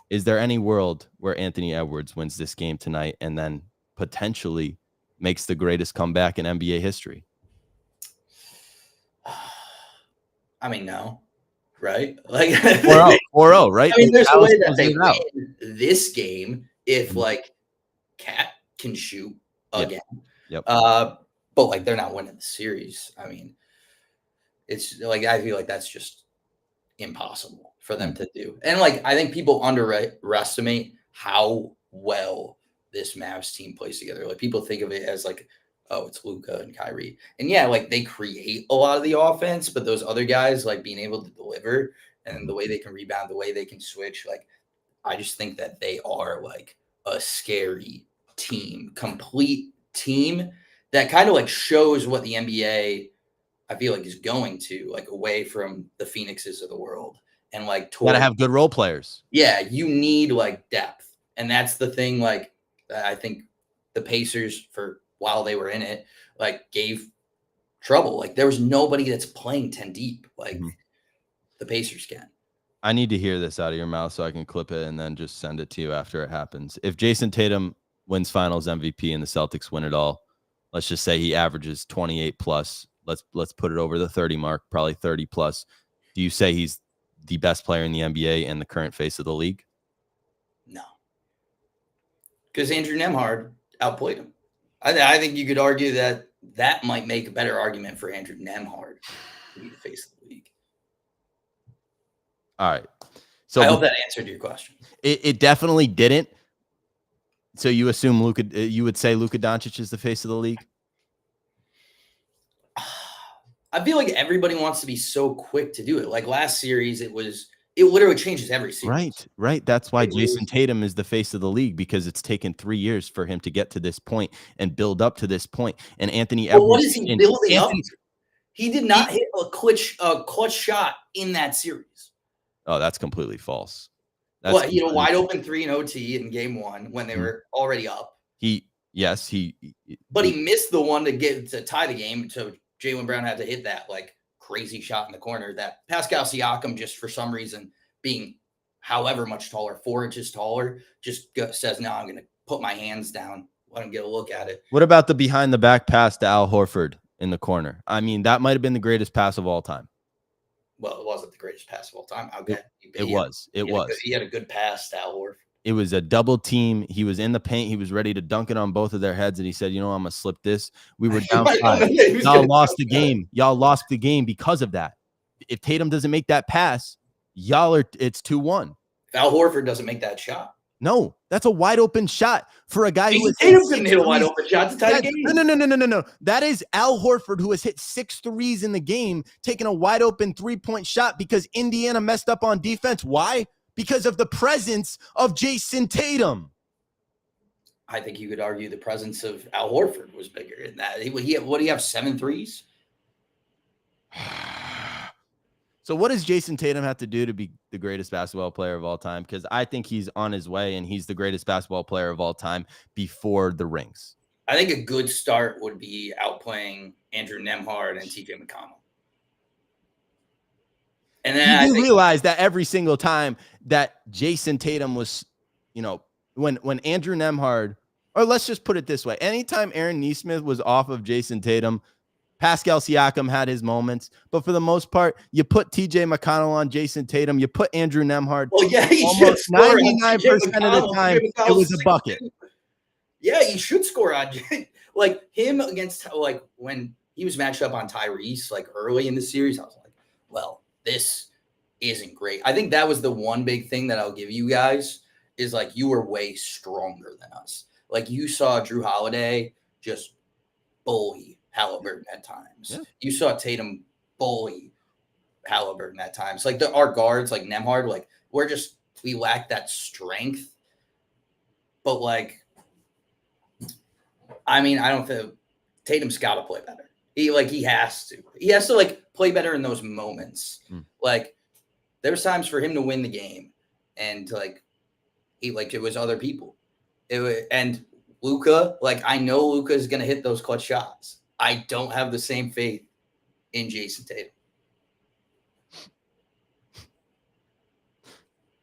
Is there any world where Anthony Edwards wins this game tonight and then potentially makes the greatest comeback in NBA history? I mean, no. Right? Like 4-0, right? I mean, there's a way that they win this game if like Cat can shoot again. Yep. But like they're not winning the series. I mean, it's like I feel like that's just impossible for them to do. And like I think people underestimate how well this Mavs team plays together. Like people think of it as like, oh, it's Luka and Kyrie. And yeah, like they create a lot of the offense, but those other guys like being able to deliver and the way they can rebound, the way they can switch, like I just think that they are like a scary team, complete team that kind of like shows what the NBA I feel like is going to, like away from the Phoenixes of the world and like gotta have good role players. Yeah, you need like depth. And that's the thing, like I think the Pacers for while they were in it, like gave trouble. Like there was nobody that's playing 10 deep like the Pacers can. I need to hear this out of your mouth so I can clip it and then just send it to you after it happens. If Jason Tatum wins finals MVP and the Celtics win it all, let's just say he averages 28 plus. Let's put it over the 30 mark, probably 30 plus. Do you say he's the best player in the NBA and the current face of the league? No. Because Andrew Nembhard outplayed him. I think you could argue that might make a better argument for Andrew Nembhard to be the face of the league. All right. So I hope that answered your question. It definitely didn't. So you assume you would say Luka Doncic is the face of the league? I feel like everybody wants to be so quick to do it. Like last series, it literally changes every series. Right. That's why Jason Tatum is the face of the league, because it's taken 3 years for him to get to this point and build up to this point. And Anthony Edwards. What is he building up to? He did not hit a clutch shot in that series. Oh, that's completely false. What, he had a wide open 3 in OT in game 1 when they were already up. But he missed the one to tie the game. So Jaylen Brown had to hit that like crazy shot in the corner that Pascal Siakam, just for some reason, being however much taller, 4 inches taller, just says, no, I'm going to put my hands down. Let him get a look at it. What about the behind the back pass to Al Horford in the corner? I mean, that might have been the greatest pass of all time. Well, it wasn't the greatest pass of all time. Okay. It was. He had a good pass to Al Horford. It was a double team. He was in the paint. He was ready to dunk it on both of their heads. And he said, I'm going to slip this. We were down 5. Y'all lost the game. Y'all lost the game because of that. If Tatum doesn't make that pass, it's 2-1. If Al Horford doesn't make that shot. No, that's a wide open shot for a guy who Tatum couldn't hit a wide open shot to tie the game. No. That is Al Horford, who has hit 6 threes in the game, taking a wide open 3-point shot because Indiana messed up on defense. Why? Because of the presence of Jason Tatum. I think you could argue the presence of Al Horford was bigger in that. What do you have, 7 threes? So what does Jason Tatum have to do to be the greatest basketball player of all time? Because I think he's on his way, and he's the greatest basketball player of all time before the rings. I think a good start would be outplaying Andrew Nembhard and TJ McConnell. And then you realize that every single time that Jason Tatum was, when Andrew Nembhard, or let's just put it this way, anytime Aaron Nesmith was off of Jason Tatum, Pascal Siakam had his moments, but for the most part, you put TJ McConnell on Jason Tatum, you put Andrew Nembhard. Well, yeah, he almost 99% of the time, it was a bucket. Yeah, he should score on like him against when he was matched up on Tyrese early in the series. I was like, well, this isn't great. I think that was the one big thing that I'll give you guys is you were way stronger than us. You saw Drew Holiday just bully Halliburton at times. Yeah. You saw Tatum bully Halliburton at times. Our guards, Nembhard, we lack that strength. But I don't think Tatum's got to play better. He has to. He has to play better in those moments. There's times for him to win the game, and it was other people. And Luka, I know Luka is gonna hit those clutch shots. I don't have the same faith in Jason Tatum.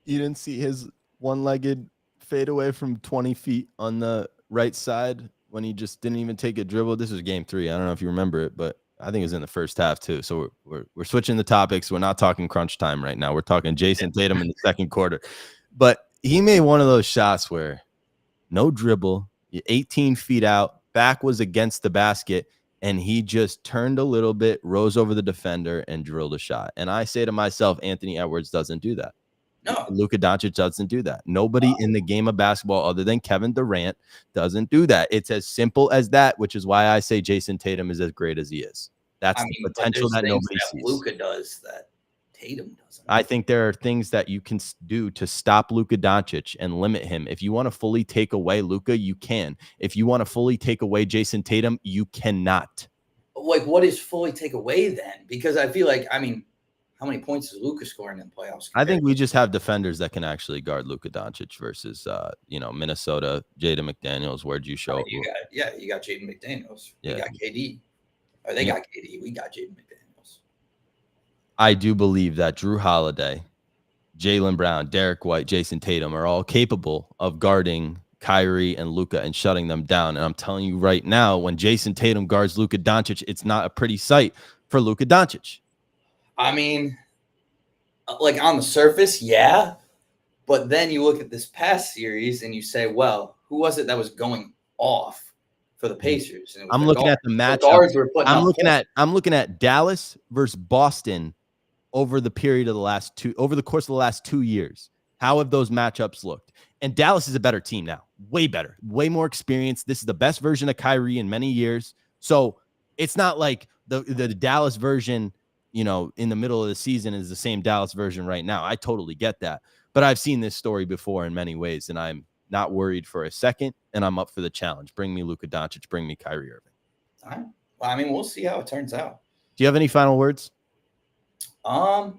You didn't see his one-legged fadeaway from 20 feet on the right side when he just didn't even take a dribble? This was game 3. I don't know if you remember it, but I think it was in the first half too. So we're switching the topics. We're not talking crunch time right now. We're talking Jason Tatum in the second quarter. But he made one of those shots where no dribble, 18 feet out, back was against the basket, and he just turned a little bit, rose over the defender, and drilled a shot. And I say to myself, Anthony Edwards doesn't do that. No. Luka Doncic doesn't do that. Nobody in the game of basketball other than Kevin Durant doesn't do that. It's as simple as that, which is why I say Jason Tatum is as great as he is. That's the potential that nobody sees. Luka does that Tatum doesn't. I think there are things that you can do to stop Luka Doncic and limit him. If you want to fully take away Luka, you can. If you want to fully take away Jason Tatum, you cannot. What is fully take away then? Because I feel how many points is Luka scoring in the playoffs? I think we just have defenders that can actually guard Luka Doncic versus, Minnesota, Jaden McDaniels. Where'd you show? You got Jaden McDaniels. Yeah. You got KD. Or they got KD. We got Jaden McDaniels. I do believe that Drew Holiday, Jaylen Brown, Derek White, Jason Tatum are all capable of guarding Kyrie and Luka and shutting them down. And I'm telling you right now, when Jason Tatum guards Luka Doncic, it's not a pretty sight for Luka Doncic. On the surface, yeah. But then you look at this past series and you say, well, who was it that was going off for the Pacers? And it was I'm the looking guard. at the The matchup. guards were putting up points. I'm looking at Dallas versus Boston over the period of over the course of the last 2 years. How have those matchups looked? And Dallas is a better team now, way better, way more experienced. This is the best version of Kyrie in many years. So it's not like the Dallas version, you know, in the middle of the season is the same Dallas version right now. I totally get that. But I've seen this story before in many ways, and I'm not worried for a second, and I'm up for the challenge. Bring me Luka Doncic. Bring me Kyrie Irving. All right. Well, I mean, we'll see how it turns out. Do you have any final words? I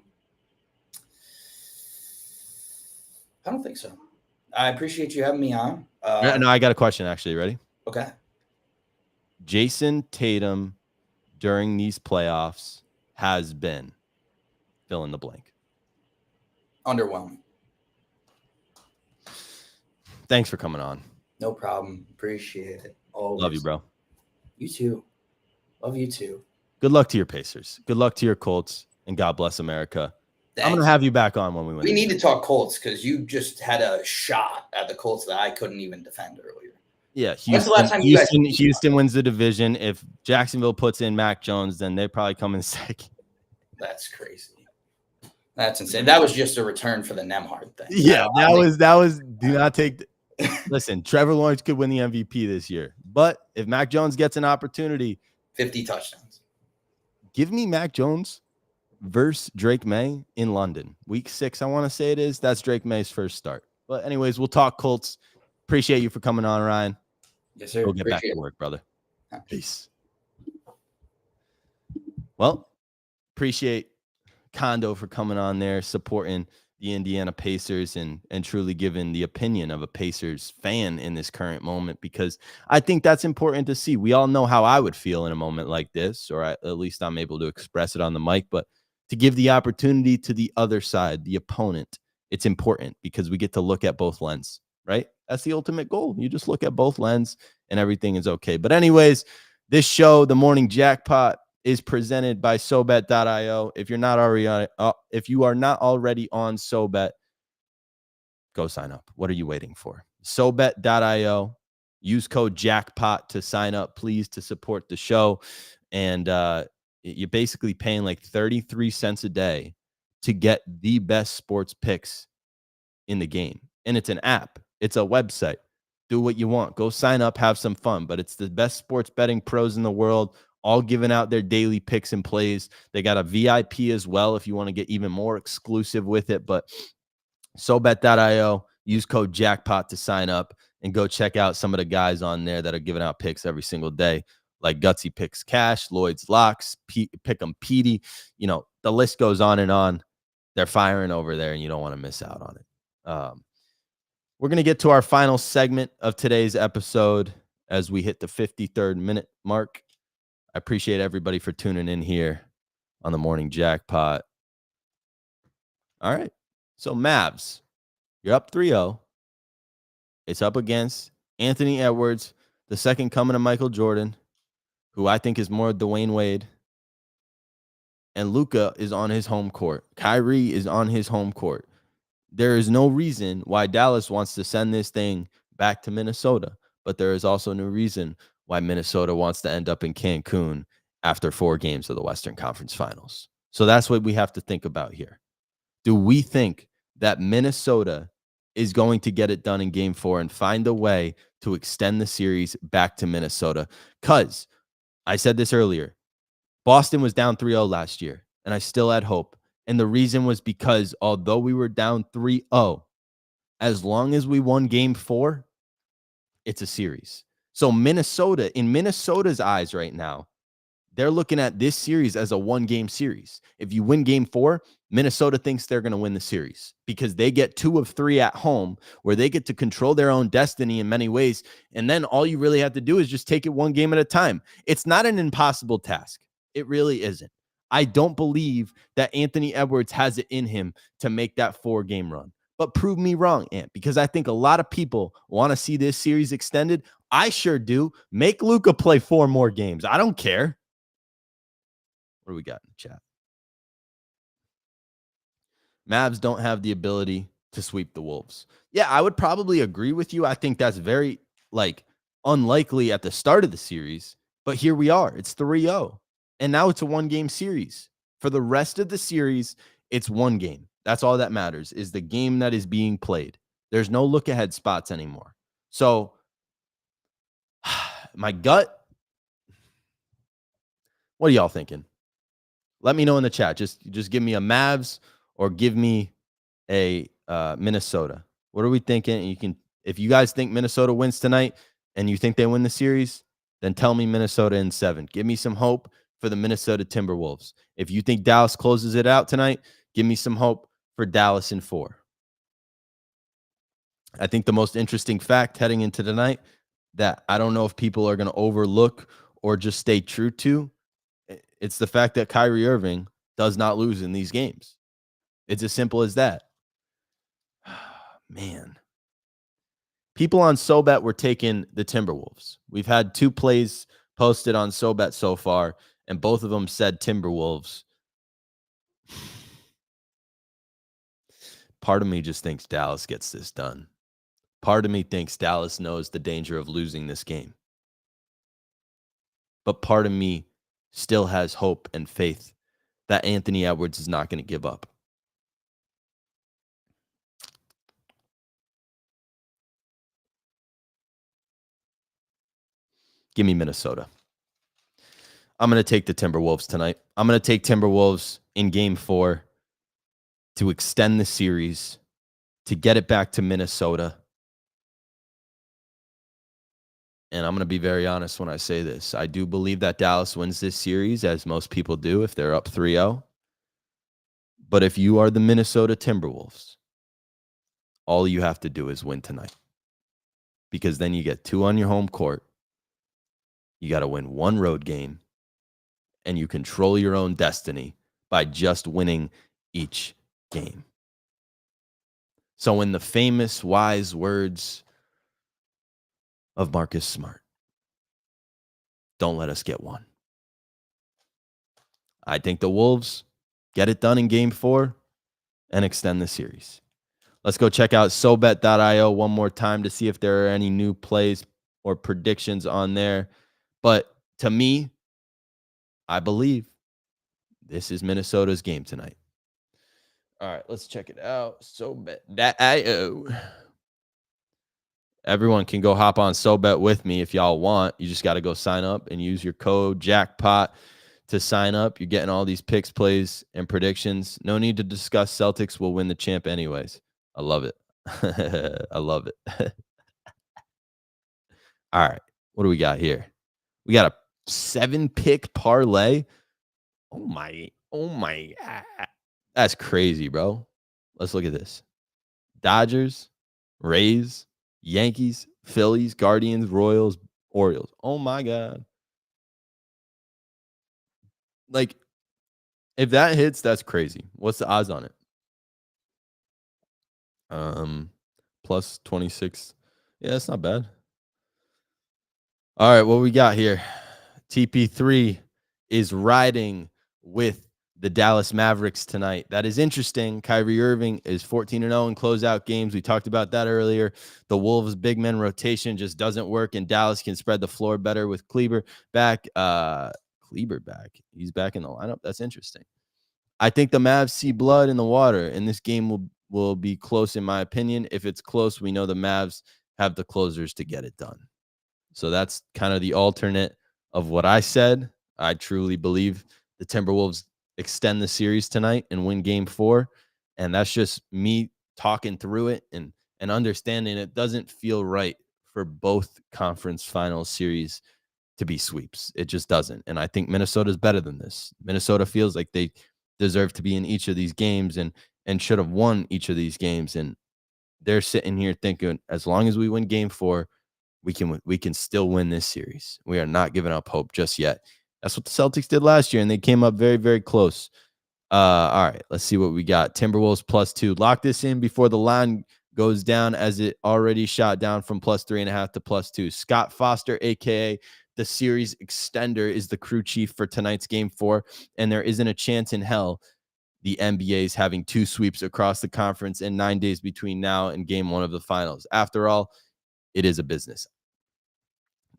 don't think so. I appreciate you having me on. No, I got a question, actually. Ready? Okay. Jason Tatum during these playoffs has been fill in the blank. Underwhelming. Thanks for coming on. No problem. Appreciate it. Always. Love you, bro. You too. Love you too. Good luck to your Pacers. Good luck to your Colts, and God bless America. Thanks. I'm going to have you back on when we win. We need to talk Colts because you just had a shot at the Colts that I couldn't even defend earlier. Yeah, When's the last time you guys- Houston wins the division. If Jacksonville puts in Mac Jones, then they probably come in second. That's crazy. That's insane. That was just a return for the Nemhard thing. Yeah, that was. Do not take. Listen, Trevor Lawrence could win the MVP this year, but if Mac Jones gets an opportunity, 50 touchdowns. Give me Mac Jones versus Drake May in London, week 6. I want to say it is. That's Drake May's first start. But anyways, we'll talk Colts. Appreciate you for coming on, Ryan. Yes, sir. Go get back to work, brother. Peace. Well, appreciate Kondo for coming on there, supporting the Indiana Pacers and truly giving the opinion of a Pacers fan in this current moment, because I think that's important to see. We all know how I would feel in a moment like this, or at least I'm able to express it on the mic, but to give the opportunity to the other side, the opponent, it's important because we get to look at both lenses, right? That's the ultimate goal. You just look at both lenses and everything is okay. But anyways, this show, The Morning Jackpot, is presented by SoBet.io. If you're not already on it, if you are not already on SoBet, go sign up. What are you waiting for? SoBet.io. Use code Jackpot to sign up, please, to support the show. And you're basically paying like 33 cents a day to get the best sports picks in the game. And it's an app. It's a website. Do what you want. Go sign up, have some fun. But it's the best sports betting pros in the world, all giving out their daily picks and plays. They got a VIP as well if you want to get even more exclusive with it. But SoBet.io, use code Jackpot to sign up and go check out some of the guys on there that are giving out picks every single day, like Gutsy Picks Cash, Lloyd's Locks, Pick'em Petey. You know, the list goes on and on. They're firing over there, and you don't want to miss out on it. We're going to get to our final segment of today's episode as we hit the 53rd minute mark. I appreciate everybody for tuning in here on the Morning Jackpot. All right. So Mavs, you're up 3-0. It's up against Anthony Edwards, the second coming of Michael Jordan, who I think is more Dwayne Wade. And Luka is on his home court. Kyrie is on his home court. There is no reason why Dallas wants to send this thing back to Minnesota, but there is also no reason why Minnesota wants to end up in Cancun after 4 games of the Western Conference Finals. So that's what we have to think about here. Do we think that Minnesota is going to get it done in Game 4 and find a way to extend the series back to Minnesota? Because I said this earlier, Boston was down 3-0 last year, and I still had hope. And the reason was because although we were down 3-0, as long as we won Game 4, it's a series. So Minnesota, in Minnesota's eyes right now, they're looking at this series as a 1-game series. If you win Game 4, Minnesota thinks they're going to win the series because they get 2 of 3 at home where they get to control their own destiny in many ways. And then all you really have to do is just take it 1 game at a time. It's not an impossible task. It really isn't. I don't believe that Anthony Edwards has it in him to make that 4-game run. But prove me wrong, Ant, because I think a lot of people want to see this series extended. I sure do. Make Luka play 4 more games. I don't care. What do we got in the chat? Mavs don't have the ability to sweep the Wolves. Yeah, I would probably agree with you. I think that's very unlikely at the start of the series, but here we are. It's 3-0. And now it's a one-game series. For the rest of the series, it's one game. That's all that matters, is the game that is being played. There's no look-ahead spots anymore. So my gut, what are y'all thinking? Let me know in the chat. Just give me a Mavs or give me a Minnesota. What are we thinking? You can, if you guys think Minnesota wins tonight and you think they win the series, then tell me Minnesota in 7. Give me some hope for the Minnesota Timberwolves. If you think Dallas closes it out tonight, give me some hope for Dallas in 4. I think the most interesting fact heading into tonight that I don't know if people are going to overlook or just stay true to, it's the fact that Kyrie Irving does not lose in these games. It's as simple as that. Man. People on SoBet were taking the Timberwolves. We've had 2 plays posted on SoBet so far, and both of them said Timberwolves. Part of me just thinks Dallas gets this done. Part of me thinks Dallas knows the danger of losing this game. But part of me still has hope and faith that Anthony Edwards is not going to give up. Give me Minnesota. I'm going to take the Timberwolves tonight. I'm going to take Timberwolves in game 4 to extend the series, to get it back to Minnesota. And I'm going to be very honest when I say this. I do believe that Dallas wins this series, as most people do if they're up 3-0. But if you are the Minnesota Timberwolves, all you have to do is win tonight. Because then you get 2 on your home court. You got to win 1 road game. And you control your own destiny by just winning each game. So in the famous wise words of Marcus Smart, don't let us get 1. I think the Wolves get it done in game 4 and extend the series. Let's go check out SoBet.io one more time to see if there are any new plays or predictions on there. But to me, I believe this is Minnesota's game tonight. All right, let's check it out. SoBet.io. Everyone can go hop on SoBet with me if y'all want. You just got to go sign up and use your code Jackpot to sign up. You're getting all these picks, plays, and predictions. No need to discuss. Celtics will win the champ anyways. I love it. I love it. All right, what do we got here? We got a 7-pick parlay. Oh my. That's crazy, bro. Let's look at this. Dodgers, Rays, Yankees, Phillies, Guardians, Royals, Orioles. Oh my God. Like, if that hits, that's crazy. What's the odds on it? Plus 26. Yeah, that's not bad. All right, what we got here? TP3 is riding with the Dallas Mavericks tonight. That is interesting. Kyrie Irving is 14-0 in closeout games. We talked about that earlier. The Wolves' big men rotation just doesn't work, and Dallas can spread the floor better with Kleber back. Kleber back. He's back in the lineup. That's interesting. I think the Mavs see blood in the water, and this game will be close, in my opinion. If it's close, we know the Mavs have the closers to get it done. So that's kind of the alternate of what I said. I truly believe the Timberwolves extend the series tonight and win game 4. And that's just me talking through it and understanding it doesn't feel right for both conference finals series to be sweeps. It just doesn't. And I think Minnesota's better than this. Minnesota feels like they deserve to be in each of these games and should have won each of these games. And they're sitting here thinking, as long as we win game 4, we can still win this series. We are not giving up hope just yet. That's what the Celtics did last year, and they came up very, very close. All right, let's see what we got. Timberwolves +2. Lock this in before the line goes down, as it already shot down from +3.5 to +2. Scott Foster, a.k.a. the series extender, is the crew chief for tonight's game 4, and there isn't a chance in hell the NBA's having 2 sweeps across the conference in 9 days between now and game 1 of the finals. After all, it is a business.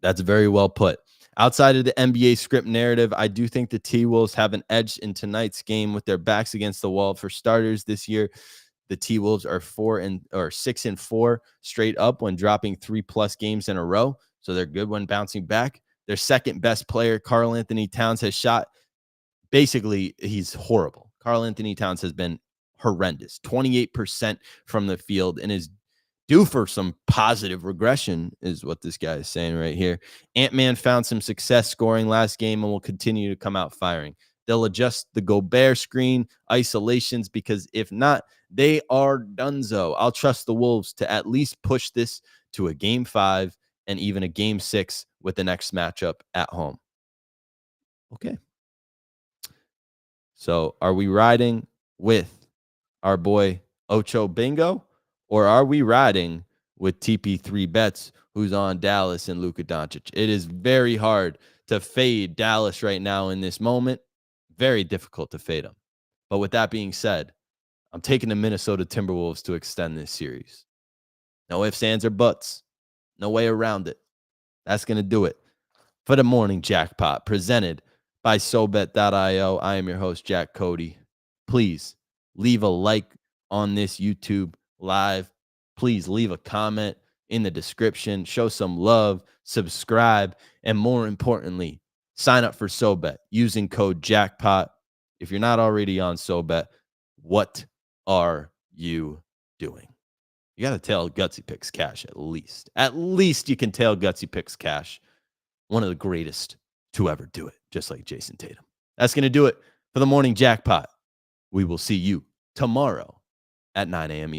That's very well put. Outside of the NBA script narrative, I do think the T-Wolves have an edge in tonight's game with their backs against the wall. For starters, this year, the T-Wolves are 6-4 straight up when dropping 3+ games in a row. So they're good when bouncing back. Their second best player, Karl Anthony Towns, has shot. Basically, he's horrible. Karl Anthony Towns has been horrendous. 28% from the field and is due for some positive regression, is what this guy is saying right here. Ant-Man found some success scoring last game and will continue to come out firing. They'll adjust the Gobert screen isolations because if not, they are donezo. I'll trust the Wolves to at least push this to a game 5 and even a game 6 with the next matchup at home. Okay. So are we riding with our boy Ocho Bingo, or are we riding with TP3 Bets, who's on Dallas and Luka Doncic? It is very hard to fade Dallas right now in this moment. Very difficult to fade them. But with that being said, I'm taking the Minnesota Timberwolves to extend this series. No ifs, ands, or buts. No way around it. That's going to do it for the morning jackpot presented by SoBet.io. I am your host, Jack Cody. Please leave a like on this YouTube live. Please leave a comment in the description. Show some love, subscribe, and more importantly, sign up for SoBet using code JACKPOT. If you're not already on SoBet, what are you doing? You got to tail Gutsy Picks cash at least. At least you can tail Gutsy Picks cash. One of the greatest to ever do it, just like Jason Tatum. That's going to do it for the morning jackpot. We will see you tomorrow at 9 a.m.